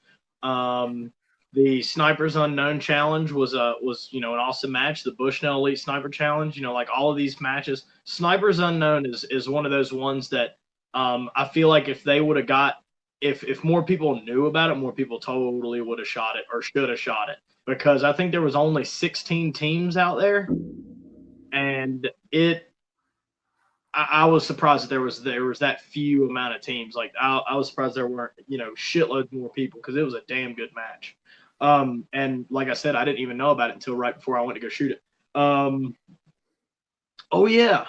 C: The Snipers Unknown Challenge was an awesome match. The Bushnell Elite Sniper Challenge, all of these matches. Snipers Unknown is one of those ones that I feel like if they would have if more people knew about it, more people totally would have shot it or should have shot it, because I think there was only 16 teams out there, and I was surprised that there was that few amount of teams. Like I was surprised there weren't shitloads more people, because it was a damn good match. And like I said, I didn't even know about it until right before I went to go shoot it. Oh yeah,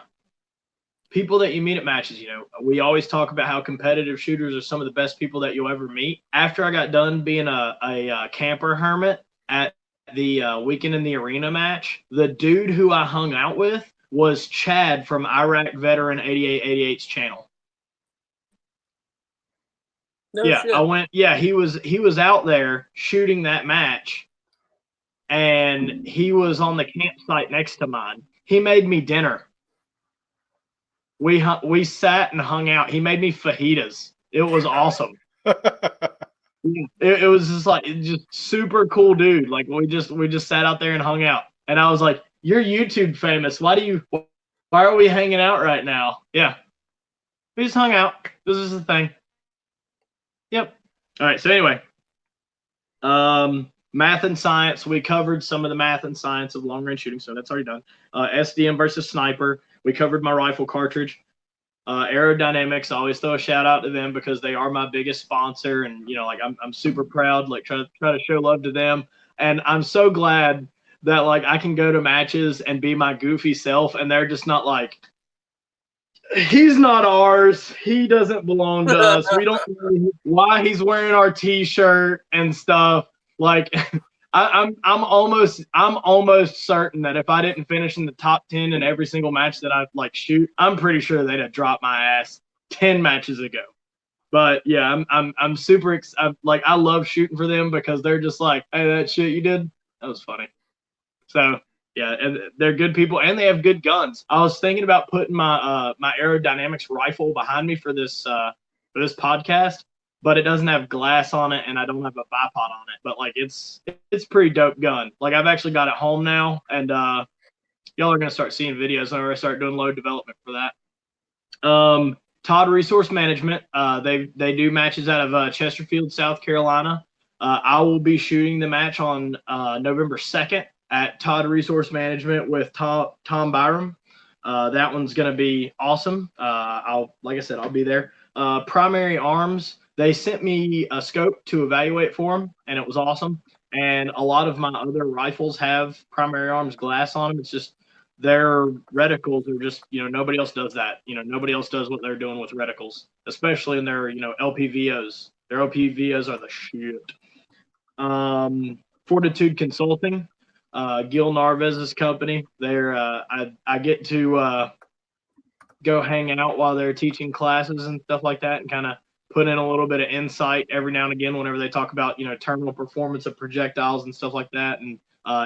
C: people that you meet at matches. We always talk about how competitive shooters are some of the best people that you'll ever meet. After I got done being a camper hermit at the Weekend in the Arena match, the dude who I hung out with was Chad from Iraq Veteran 8888's channel.
B: No
C: Yeah,
B: shit.
C: he was out there shooting that match, and he was on the campsite next to mine. He made me dinner. We sat and hung out. He made me fajitas. It was awesome. It was just super cool dude. Like we just sat out there and hung out. And I was like, "You're YouTube famous. Why are we hanging out right now?" Yeah. We just hung out. This is the thing. Yep. All right. So anyway, math and science. We covered some of the math and science of long range shooting, so that's already done. SDM versus sniper. We covered my rifle cartridge. Aerodynamics. I always throw a shout out to them because they are my biggest sponsor, and I'm super proud. Like try to show love to them, and I'm so glad that I can go to matches and be my goofy self, and they're just not like, he's not ours. He doesn't belong to us. We don't know why he's wearing our T-shirt and stuff. Like, I'm almost certain that if I didn't finish in the top 10 in every single match that I shoot, I'm pretty sure they'd have dropped my ass 10 matches ago. But yeah, I'm super I love shooting for them because they're just like, "Hey, that shit you did, that was funny." So yeah, and they're good people, and they have good guns. I was thinking about putting my my aerodynamics rifle behind me for this podcast, but it doesn't have glass on it, and I don't have a bipod on it. But it's pretty dope gun. I've actually got it home now, and y'all are gonna start seeing videos whenever I start doing load development for that. Todd Resource Management. They do matches out of Chesterfield, South Carolina. I will be shooting the match on November 2nd at Todd Resource Management with Tom Byram. That one's going to be awesome. Like I said, I'll be there. Primary Arms, they sent me a scope to evaluate for them, and it was awesome. And a lot of my other rifles have Primary Arms glass on them. It's just their reticles are just, nobody else does that. Nobody else does what they're doing with reticles, especially in their, LPVOs. Their LPVOs are the shit. Fortitude Consulting. Gil Narvez's company. They're I get to go hang out while they're teaching classes and stuff like that, and kind of put in a little bit of insight every now and again whenever they talk about terminal performance of projectiles and stuff like that, and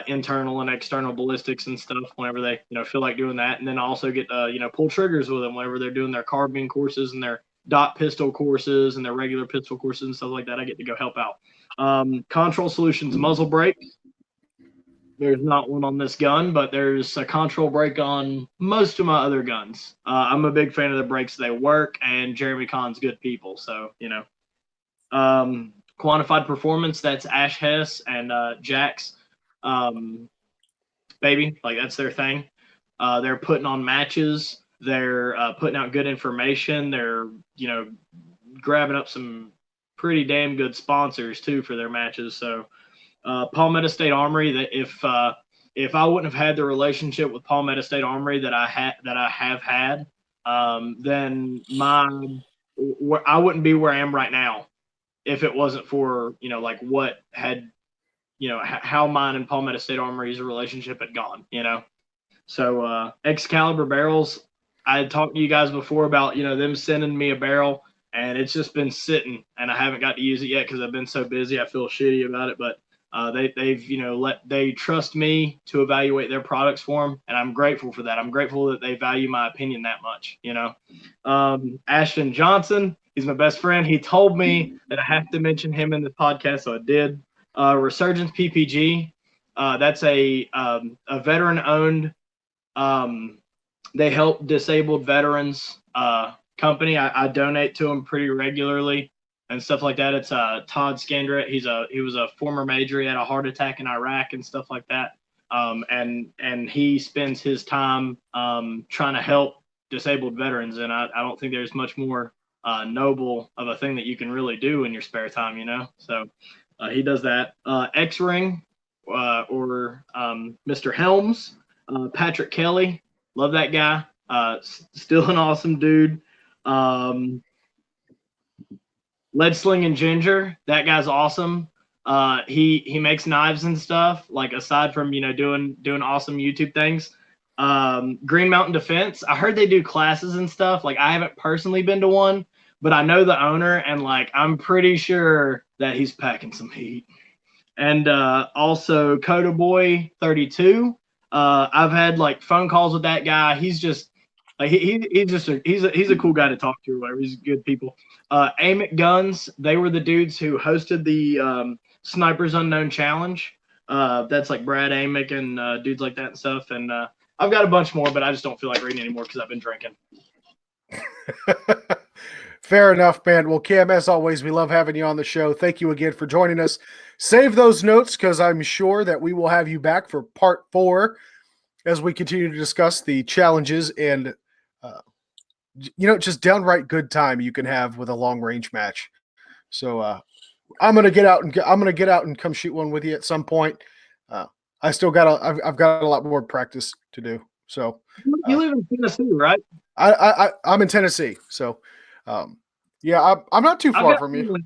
C: internal and external ballistics and stuff whenever they feel like doing that. And then I also get pull triggers with them whenever they're doing their carbine courses and their dot pistol courses and their regular pistol courses and stuff like that. I get to go help out. Control Solutions muzzle brakes. There's not one on this gun, but there's a control brake on most of my other guns. I'm a big fan of the brakes. They work, and Jeremy Kahn's good people. So, Quantified Performance, that's Ash Hess and Jax. Baby, that's their thing. They're putting on matches. They're putting out good information. They're, grabbing up some pretty damn good sponsors, too, for their matches. So, Palmetto State Armory, that if I wouldn't have had the relationship with Palmetto State Armory that I have had, then I wouldn't be where I am right now if it wasn't for what had how mine and Palmetto State Armory's relationship had gone. So Excalibur barrels, I had talked to you guys before about them sending me a barrel, and it's just been sitting, and I haven't got to use it yet because I've been so busy. I feel shitty about it, but they trust me to evaluate their products for them, and I'm grateful for that. I'm grateful that they value my opinion that much. Ashton Johnson, he's my best friend. He told me that I have to mention him in the podcast, so I did. Resurgence PPG, that's a veteran owned. They help disabled veterans company. I donate to him pretty regularly and stuff like that. It's Todd Skandret. He was a former Major. He had a heart attack in Iraq and stuff like that. And he spends his time trying to help disabled veterans. And I don't think there's much more noble of a thing that you can really do in your spare time, you know? So he does that. X-Ring or Mr. Helms, Patrick Kelly. Love that guy. Still an awesome dude. Lead Sling'N Ginger. That guy's awesome. He makes knives and stuff, like aside from, you know, doing awesome YouTube things. Green Mountain Defense. I heard they do classes and stuff. Like, I haven't personally been to one, but I know the owner, and like I'm pretty sure that he's packing some heat. And also Coda Boy 32. I've had like phone calls with that guy. He's just like he's a cool guy to talk to. Whatever. He's good people. Amick Guns. They were the dudes who hosted the Snipers Unknown Challenge. That's like Brad Amick and dudes like that and stuff. And I've got a bunch more, but I just don't feel like reading anymore because I've been drinking.
A: Fair enough, man. Well, Cam, as always, we love having you on the show. Thank you again for joining us. Save those notes because I'm sure that we will have you back for part 4 as we continue to discuss the challenges and, just downright good time you can have with a long range match. So I'm gonna get out and come shoot one with you at some point. I've got a lot more practice to do. So
C: you live in Tennessee, right?
A: I'm in Tennessee, so. Yeah, I'm not too far from you.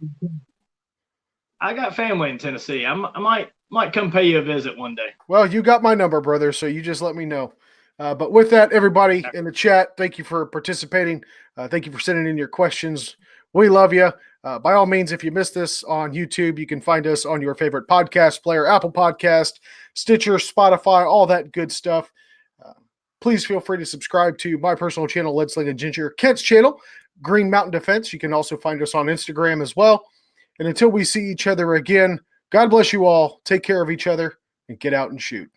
C: I got family in Tennessee. I might come pay you a visit one day.
A: Well, you got my number, brother, so you just let me know. But with that, everybody in the chat, thank you for participating. Thank you for sending in your questions. We love you. By all means, if you missed this on YouTube, you can find us on your favorite podcast player, Apple Podcast, Stitcher, Spotify, all that good stuff. Please feel free to subscribe to my personal channel, Lead Sling'N Ginger, Kent's channel, Green Mountain Defense. You can also find us on Instagram as well. And until we see each other again, God bless you all. Take care of each other and get out and shoot.